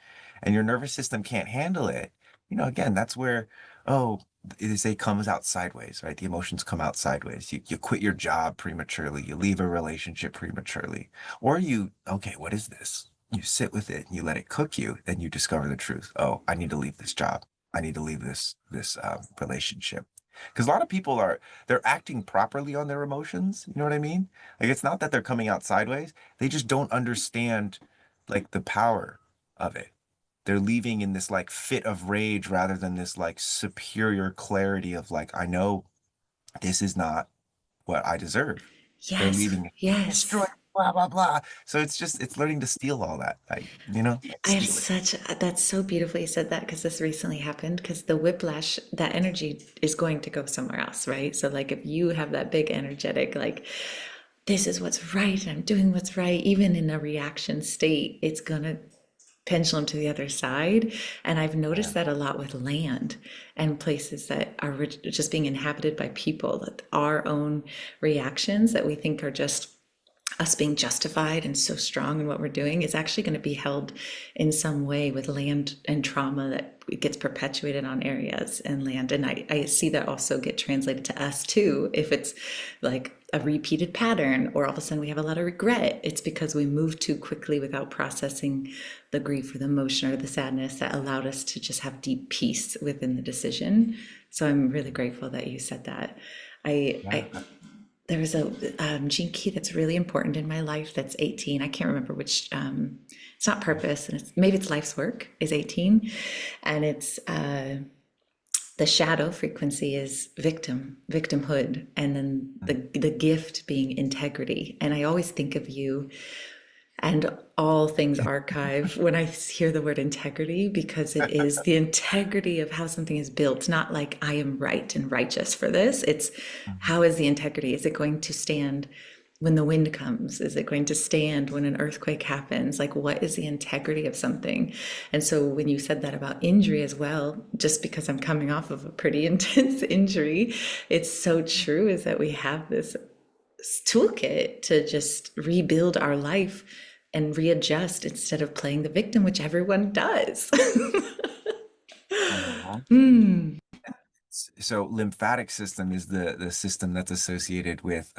and your nervous system can't handle it, again, that's where, oh, they say comes out sideways, right? The emotions come out sideways. You quit your job prematurely, you leave a relationship prematurely, or okay, what is this? You sit with it and you let it cook you, then you discover the truth. Oh, I need to leave this job. I need to leave this relationship. Because a lot of people they're acting properly on their emotions. You know what I mean? Like it's not that they're coming out sideways. They just don't understand like the power of it. They're leaving in this like fit of rage rather than this like superior clarity of like, I know this is not what I deserve. They're Yes, leaving destroyed yes. blah, blah, blah. So it's just, it's learning to steal all that, like I have steal it. such, that's so beautifully you said that because this recently happened because the whiplash, that energy is going to go somewhere else, right? So like if you have that big energetic, like this is what's right, and I'm doing what's right, even in a reaction state, it's gonna pendulum to the other side. And I've Yeah. noticed that a lot with land and places that are just being inhabited by people, that our own reactions that we think are just us being justified and so strong in what we're doing is actually going to be held in some way with land and trauma that gets perpetuated on areas and land. And I see that also get translated to us too. If it's like a repeated pattern or all of a sudden we have a lot of regret, it's because we moved too quickly without processing the grief or the emotion or the sadness that allowed us to just have deep peace within the decision. So I'm really grateful that you said that. I Yeah. there was a gene key that's really important in my life that's 18. I can't remember which, it's not purpose, and maybe it's life's work is 18. And it's the shadow frequency is victimhood. And then the gift being integrity. And I always think of you and all things archive when I hear the word integrity, because it is the integrity of how something is built, not like I am right and righteous for this. It's how is the integrity? Is it going to stand when the wind comes? Is it going to stand when an earthquake happens? Like, what is the integrity of something? And so, when you said that about injury as well, just because I'm coming off of a pretty intense injury, it's so true is that we have this toolkit to just rebuild our life and readjust instead of playing the victim, which everyone does. Uh-huh. Mm. So lymphatic system is the system that's associated with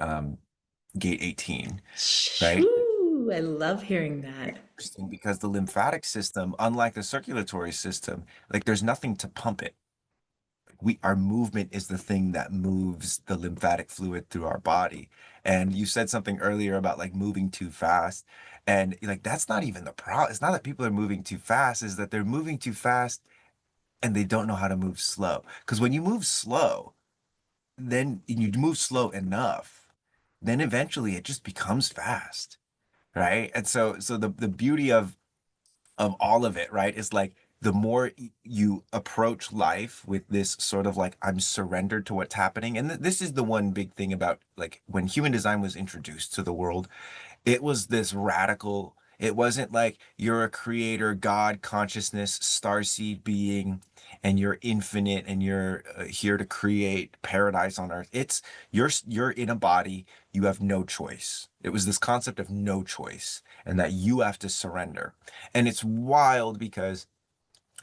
gate 18, right? Shoo, I love hearing that. Interesting because the lymphatic system, unlike the circulatory system, like there's nothing to pump it. Our movement is the thing that moves the lymphatic fluid through our body. And you said something earlier about like moving too fast. And like that's not even the problem. It's not that people are moving too fast, is that they're moving too fast and they don't know how to move slow. Because when you move slow, then you move slow enough, then eventually it just becomes fast, right? And so the beauty of all of it, right, is like the more you approach life with this sort of like I'm surrendered to what's happening. And this is the one big thing about like when human design was introduced to the world, it was this radical. It wasn't like you're a creator, God, consciousness, starseed being, and you're infinite and you're here to create paradise on earth. It's you're in a body, you have no choice. It was this concept of no choice and that you have to surrender. And it's wild because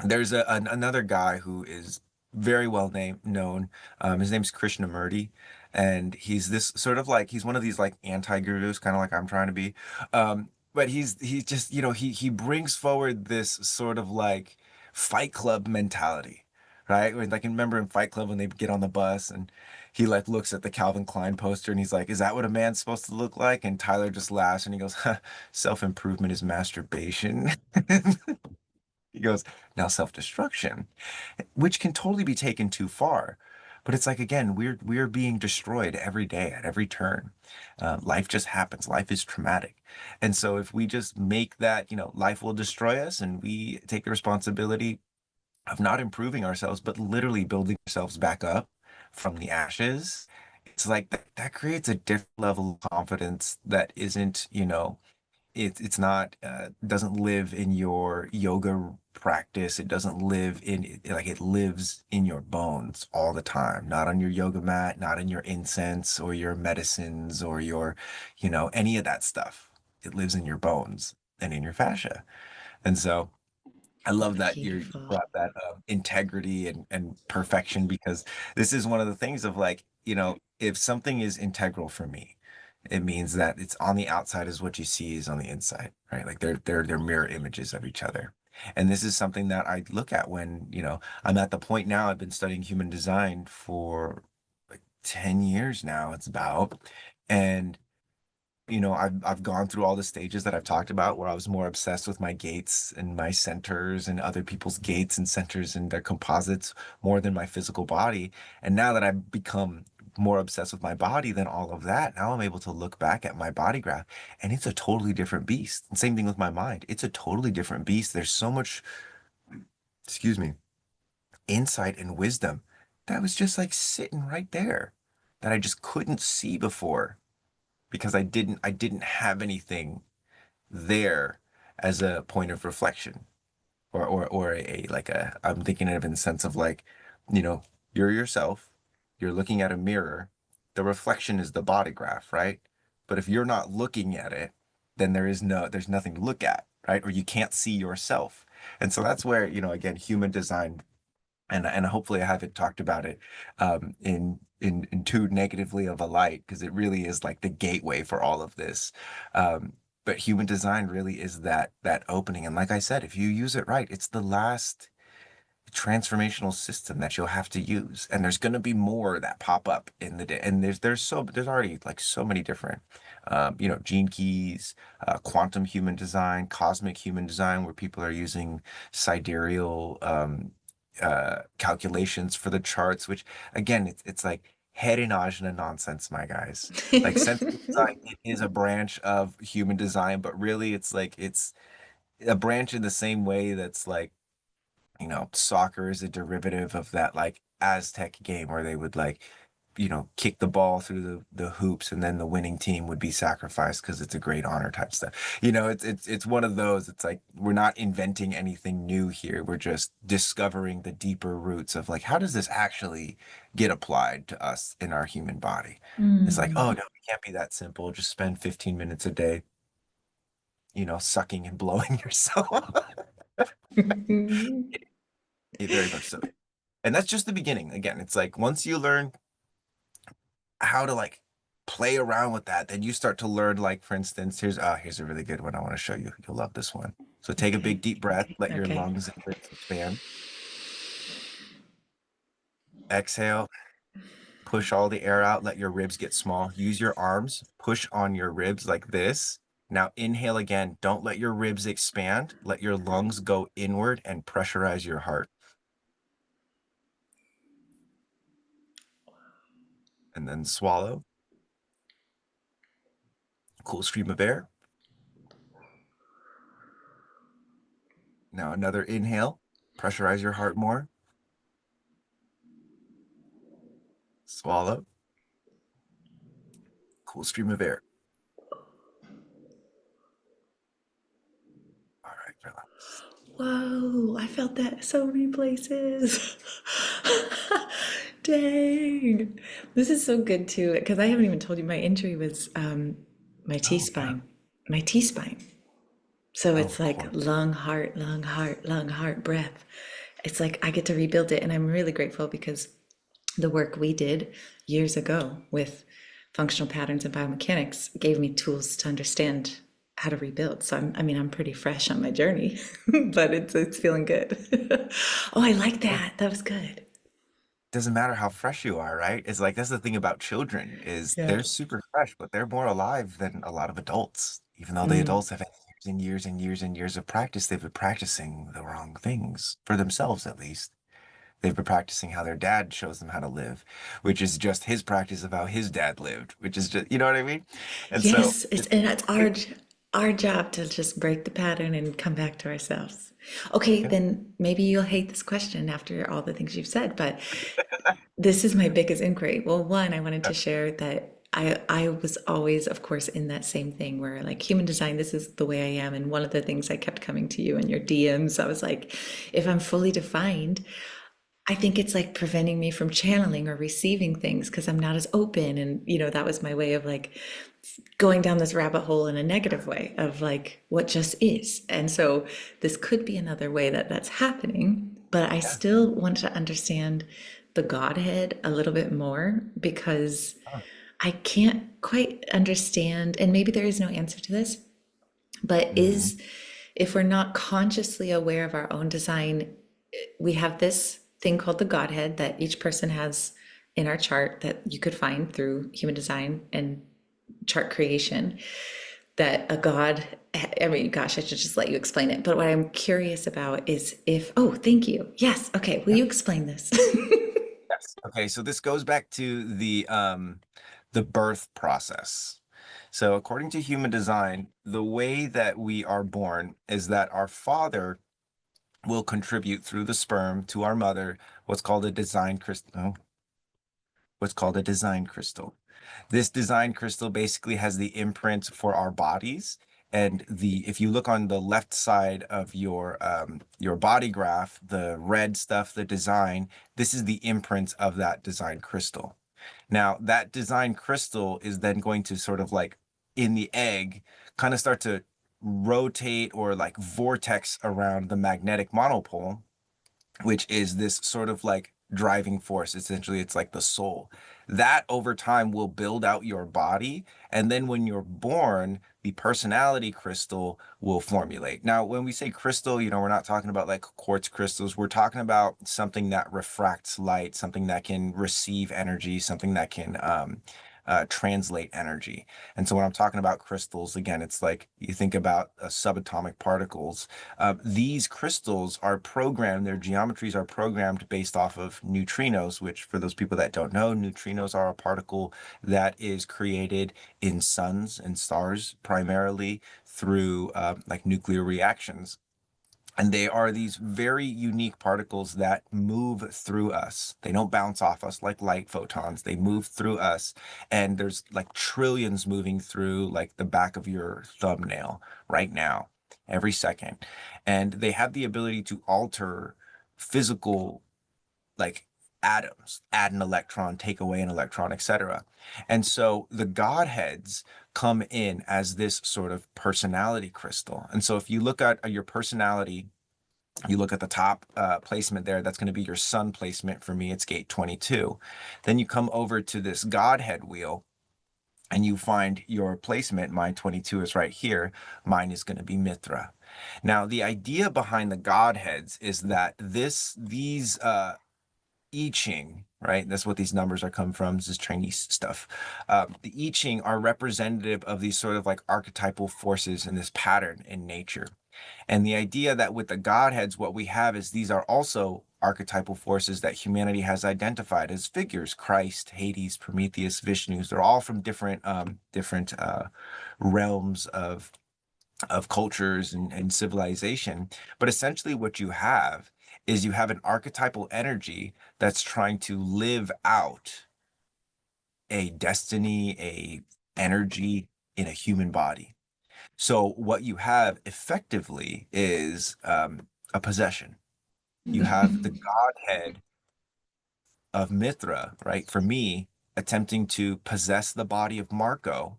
there's another guy who is very well known. His name's Krishnamurti, and he's this sort of like he's one of these like anti-gurus, kind of like I'm trying to be. But he's just he brings forward this sort of like Fight Club mentality, right? Like I can remember in Fight Club when they get on the bus and he like looks at the Calvin Klein poster and he's like, "Is that what a man's supposed to look like?" And Tyler just laughs and he goes, huh, "Self-improvement is masturbation." He goes, "Now self-destruction," which can totally be taken too far. But it's like again, we're being destroyed every day at every turn. Life just happens. Life is traumatic, and so if we just make that, life will destroy us, and we take the responsibility of not improving ourselves, but literally building ourselves back up from the ashes, it's like that creates a different level of confidence that isn't, it's not doesn't live in your yoga practice. It doesn't live in like it lives in your bones all the time, not on your yoga mat, not in your incense or your medicines or your any of that stuff. It lives in your bones and in your fascia. And so I love that you Beautiful. brought that integrity and perfection, because this is one of the things of like, if something is integral for me, it means that it's on the outside is what you see is on the inside, right? Like they're mirror images of each other. And this is something that I look at when, I'm at the point now, I've been studying human design for like 10 years now, it's about. And I've gone through all the stages that I've talked about where I was more obsessed with my gates and my centers and other people's gates and centers and their composites more than my physical body. And now that I've become more obsessed with my body than all of that. Now I'm able to look back at my body graph and it's a totally different beast. And same thing with my mind. It's a totally different beast. There's so much, excuse me, insight and wisdom that was just like sitting right there that I just couldn't see before because I didn't have anything there as a point of reflection or a like a I'm thinking of in the sense of like, you know, you're yourself, you're looking at a mirror, the reflection is the body graph, right? But if you're not looking at it, then there's nothing to look at, right? Or you can't see yourself. And so that's where, again, human design, and hopefully I haven't talked about it in too negatively of a light, because it really is like the gateway for all of this. But human design really is that opening. And like I said, if you use it right, it's the last transformational system that you'll have to use. And there's going to be more that pop up in the day. And there's already like so many different, gene keys, quantum human design, cosmic human design, where people are using sidereal calculations for the charts, which again, it's like head and ajna nonsense, my guys. Like sensory design is a branch of human design, but really it's a branch in the same way that's like, soccer is a derivative of that like Aztec game where they would like, kick the ball through the hoops and then the winning team would be sacrificed because it's a great honor type stuff. It's one of those. It's like we're not inventing anything new here. We're just discovering the deeper roots of like, how does this actually get applied to us in our human body? It's like, oh no, it can't be that simple. Just spend 15 minutes a day, sucking and blowing yourself. Very much so. And that's just the beginning. Again, it's like once you learn how to like play around with that, then you start to learn, like, for instance, here's a really good one I want to show you. You'll love this one. So take a Okay. big deep breath, let your Okay. lungs and ribs expand. Exhale, push all the air out, let your ribs get small. Use your arms, push on your ribs like this. Now inhale again. Don't let your ribs expand. Let your lungs go inward and pressurize your heart. And then swallow. Cool stream of air. Now another inhale. Pressurize your heart more. Swallow. Cool stream of air. All right, relax. Whoa, I felt that so many places. Dang. This is so good too, because I haven't even told you my injury was my Oh, yeah. T-spine. My T-spine. So Oh, it's of like course. lung, heart, lung, heart, lung, heart, breath. It's like I get to rebuild it. And I'm really grateful because the work we did years ago with functional patterns and biomechanics gave me tools to understand how to rebuild. So I'm pretty fresh on my journey, but it's feeling good. Oh, I like Well, that. That was good. doesn't matter how fresh you are, right? It's like that's the thing about children is Yeah. they're super fresh, but they're more alive than a lot of adults. Even though the Mm. adults have had years and years and years and years of practice, they've been practicing the wrong things for themselves, at least. They've been practicing how their dad shows them how to live, which is just his practice of how his dad lived, which is just, you know what I mean? And so Yes, it's and it's our job to just break the pattern and come back to ourselves. Okay, yeah. then maybe you'll hate this question after all the things you've said, but this is my biggest inquiry. Well, one, I wanted to share that I was always, of course, in that same thing where like human design, this is the way I am. And one of the things I kept coming to you in your DMs, I was like, if I'm fully defined, I think it's like preventing me from channeling or receiving things because I'm not as open. And, that was my way of like going down this rabbit hole in a negative way of like what just is. And so this could be another way that that's happening, but I Yeah. still want to understand the Godhead a little bit more because Oh, I can't quite understand, and maybe there is no answer to this, but mhm. if we're not consciously aware of our own design, we have this thing called the Godhead that each person has in our chart that you could find through human design and chart creation, that a God, I mean, gosh, I should just let you explain it. But what I'm curious about is oh, thank you. Yes. Okay. Will Yeah. you explain this? Yes. Okay, so this goes back to the birth process. So according to human design, the way that we are born is that our father will contribute through the sperm to our mother what's called a design crystal. No, what's called a design crystal. This design crystal basically has the imprint for our bodies. And the if you look on the left side of your body graph, the red stuff, the design, this is the imprint of that design crystal. Now, that design crystal is then going to sort of like in the egg, kind of start to rotate or like vortex around the magnetic monopole, which is this sort of like driving force. Essentially, it's like the soul. That over time will build out your body. And then when you're born, the personality crystal will formulate. Now, when we say crystal, we're not talking about like quartz crystals. We're talking about something that refracts light, something that can receive energy, something that can translate energy. And so when I'm talking about crystals, again, it's like you think about subatomic particles. These crystals are programmed, their geometries are programmed based off of neutrinos, which for those people that don't know, neutrinos are a particle that is created in suns and stars primarily through like nuclear reactions. And they are these very unique particles that move through us. They don't bounce off us like light photons. They move through us. And there's like trillions moving through like the back of your thumbnail right now, every second. And they have the ability to alter physical like atoms, add an electron, take away an electron, etc. And so the Godheads come in as this sort of personality crystal. And so if you look at your personality, you look at the top placement there, that's going to be your sun placement. For me, it's gate 22. Then you come over to this Godhead wheel and you find your placement. Mine 22 is right here. Mine is going to be Mithra. Now, the idea behind the Godheads is that these I Ching, right? That's what these numbers are come from. This is Chinese stuff. The I Ching are representative of these sort of like archetypal forces in this pattern in nature. And the idea that with the Godheads, what we have is these are also archetypal forces that humanity has identified as figures: Christ, Hades, Prometheus, Vishnu. They're all from different realms of cultures and civilization. But essentially, what you have is you have an archetypal energy that's trying to live out a destiny, a energy in a human body. So what you have effectively is a possession. You have the Godhead of Mithra, right? For me, attempting to possess the body of Marco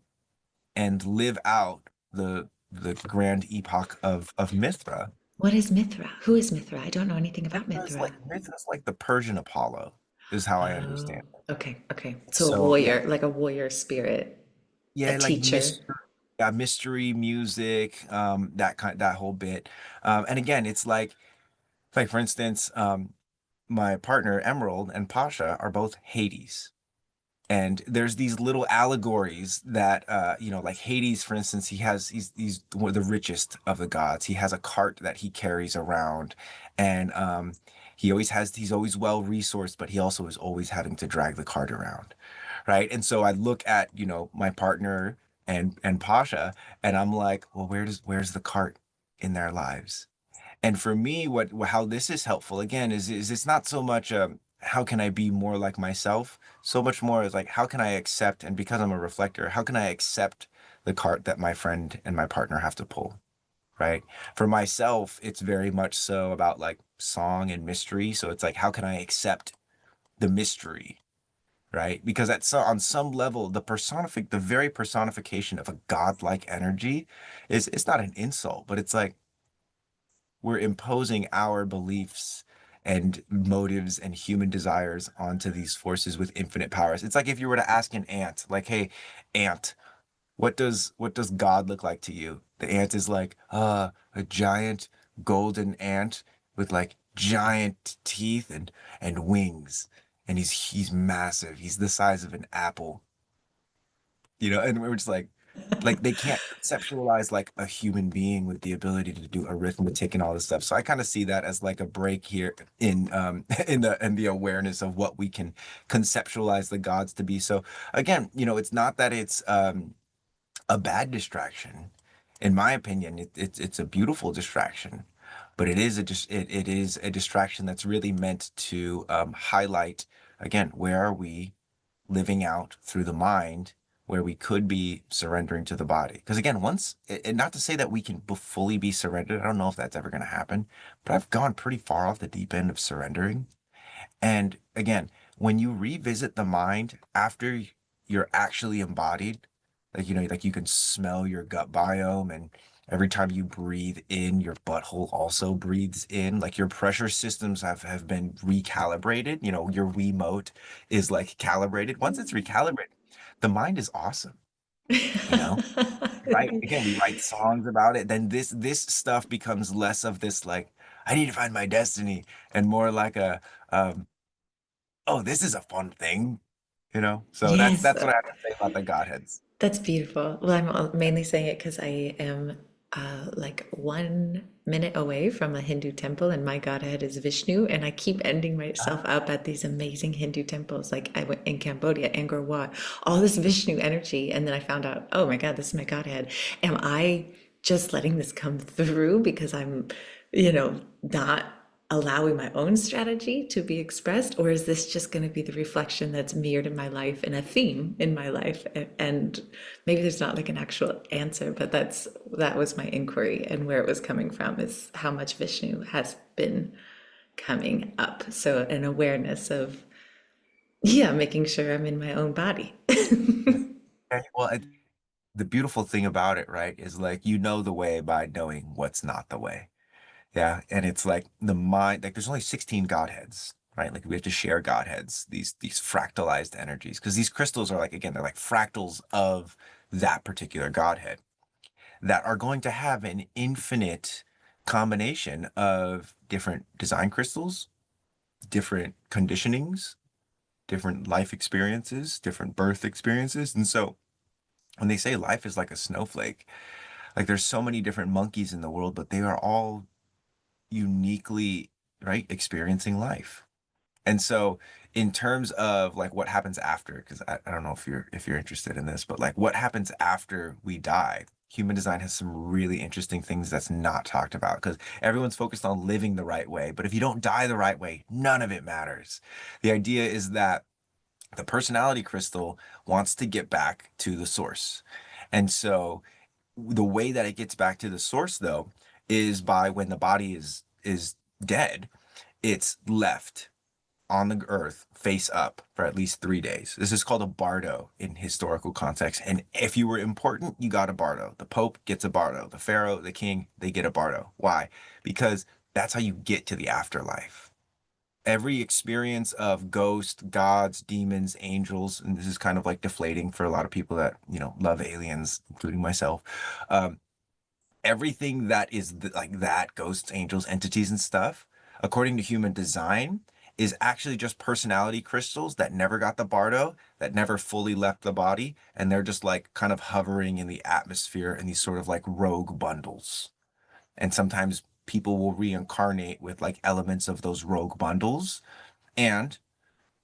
and live out the grand epoch of Mithra. What is Mithra? Who is Mithra? I don't know anything about Mithra. Mithra's like the Persian Apollo, is how I Oh, understand. okay, okay. So a So yeah, warrior, like a warrior spirit, a yeah, like teacher. mystery, yeah, mystery music, that whole bit. And again, it's like for instance, my partner Emerald and Pasha are both Hades. And there's these little allegories that like Hades, for instance, he's one of the richest of the gods. He has a cart that he carries around, and he's always well resourced, but he also is always having to drag the cart around, right? And so I look at my partner and Pasha, and I'm like, well, where's the cart in their lives? And for me, how this is helpful again is it's not so much how can I be more like myself, so much more is like how can I accept, and because I'm a reflector, how can I accept the cart that my friend and my partner have to pull, right? For myself, it's very much so about like song and mystery. So it's like how can I accept the mystery, right? Because on some level, the very personification of a godlike energy is it's not an insult, but it's like we're imposing our beliefs and motives and human desires onto these forces with infinite powers. It's like if you were to ask an ant, like, "Hey, ant, what does God look like to you?" The ant is like, a giant golden ant with like giant teeth and wings, and he's massive. He's the size of an apple, and we're just like, Like they can't conceptualize like a human being with the ability to do arithmetic and all this stuff. So I kind of see that as like a break here in in the awareness of what we can conceptualize the gods to be. So again, it's not that it's a bad distraction. In my opinion, it's a beautiful distraction, but it is a distraction that's really meant to highlight again, where are we living out through the mind, where we could be surrendering to the body. Because again, and not to say that we can fully be surrendered, I don't know if that's ever going to happen, but I've gone pretty far off the deep end of surrendering. And again, when you revisit the mind after you're actually embodied, like, like you can smell your gut biome, and every time you breathe in, your butthole also breathes in. Like your pressure systems have been recalibrated. Your Wiimote is like calibrated. Once it's recalibrated, the mind is awesome, you know? Right? Again, we write songs about it. Then this stuff becomes less of this like, I need to find my destiny, and more like a um, oh, this is a fun thing. So that's Yes, that's what I have to say about the Godheads. that's beautiful. Well, I'm mainly saying it because I am like 1 minute away from a Hindu temple, and my godhead is Vishnu. And I keep ending myself up at these amazing Hindu temples. Like I went in Cambodia, Angkor Wat, all this Vishnu energy. And then I found out, oh my God, this is my godhead. Am I just letting this come through because I'm, not allowing my own strategy to be expressed, or is this just going to be the reflection that's mirrored in my life and a theme in my life? And maybe there's not like an actual answer, but that was my inquiry, and where it was coming from is how much Vishnu has been coming up. So an awareness of, yeah, making sure I'm in my own body. Okay. Well, the beautiful thing about it, right, is like the way by knowing what's not the way. Yeah. And it's like the mind, like there's only 16 Godheads, right? Like we have to share Godheads, these fractalized energies, because these crystals are like, again, they're like fractals of that particular Godhead that are going to have an infinite combination of different design crystals, different conditionings, different life experiences, different birth experiences. And so when they say life is like a snowflake, like there's so many different monkeys in the world, but they are all uniquely, right, experiencing life. And so in terms of like what happens after, because I don't know if you're interested in this, but like what happens after we die, human design has some really interesting things that's not talked about because everyone's focused on living the right way. But if you don't die the right way, none of it matters. The idea is that the personality crystal wants to get back to the source. And so the way that it gets back to the source though is by when the body is dead, it's left on the earth face up for at least 3 days. This is called a bardo in historical context. And if you were important, you got a bardo. The Pope gets a bardo. The Pharaoh, the king, they get a bardo. Why? Because that's how you get to the afterlife. Every experience of ghosts, gods, demons, angels, and this is kind of like deflating for a lot of people that, love aliens, including myself. Um, Everything that is like that, ghosts, angels, entities, and stuff, according to human design, is actually just personality crystals that never got the bardo, that never fully left the body, and they're just like kind of hovering in the atmosphere in these sort of like rogue bundles. And sometimes people will reincarnate with like elements of those rogue bundles. And,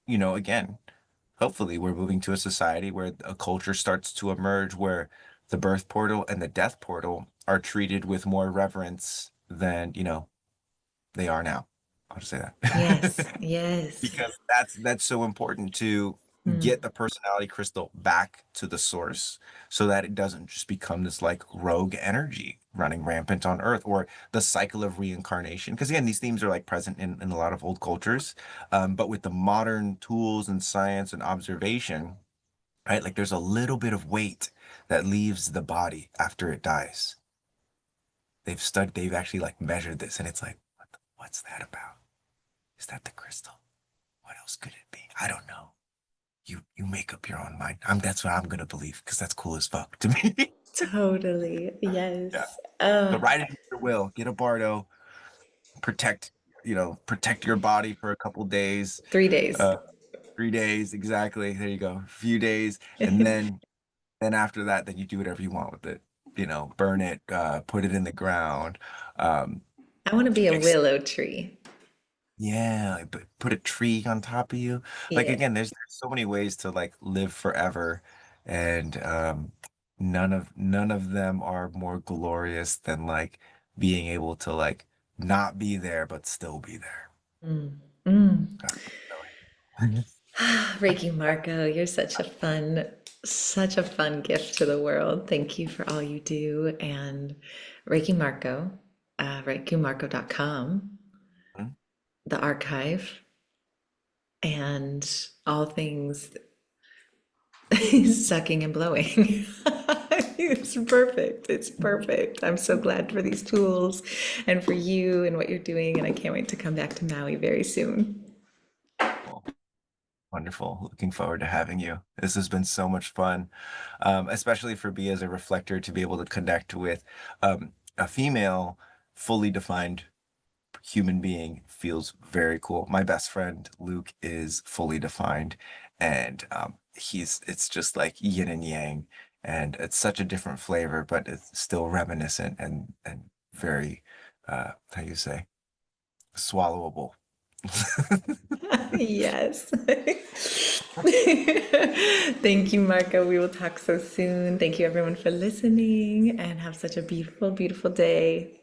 again, hopefully we're moving to a society where a culture starts to emerge where the birth portal and the death portal are treated with more reverence than, they are now. I'll just say Yes, that. yes. Because that's so important to Hmm. get the personality crystal back to the source so that it doesn't just become this like rogue energy running rampant on earth, or the cycle of reincarnation, because again these themes are like present in a lot of old cultures, but with the modern tools and science and observation, right, like there's a little bit of weight that leaves the body after it dies. They've actually like measured this, and it's like, what's that about? Is that the crystal? What else could it be? I don't know. You make up your own mind. That's what I'm gonna believe because that's cool as fuck to me. Totally. Yeah. Yes. So write it in your will. Get a bardo. Protect, protect your body for a couple days. 3 days. Uh, 3 days exactly. There you go. A few days, and then Then after that, then you do whatever you want with it. Burn it, put it in the ground, um, I want to be a ex willow tree. yeah, like, put a tree on top of you. Like Yeah. again, there's so many ways to like live forever, and none of them are more glorious than like being able to like not be there but still be there. Mm. Mm. God, really. Reiki Marco, you're such a fun gift to the world. Thank you for all you do. And Reiki Marco, ReikiMarco.com, the archive, and all things sucking and blowing. It's perfect. It's perfect. I'm so glad for these tools and for you and what you're doing. And I can't wait to come back to Maui very soon. Well, wonderful. Looking forward to having you. This has been so much fun, especially for me as a reflector to be able to connect with a female, fully defined human being feels very cool. My best friend Luke is fully defined, and it's just like yin and yang, and it's such a different flavor, but it's still reminiscent and very how you say swallowable. Yes. Thank you, Marco. We will talk so soon. Thank you, everyone, for listening and have such a beautiful, beautiful day.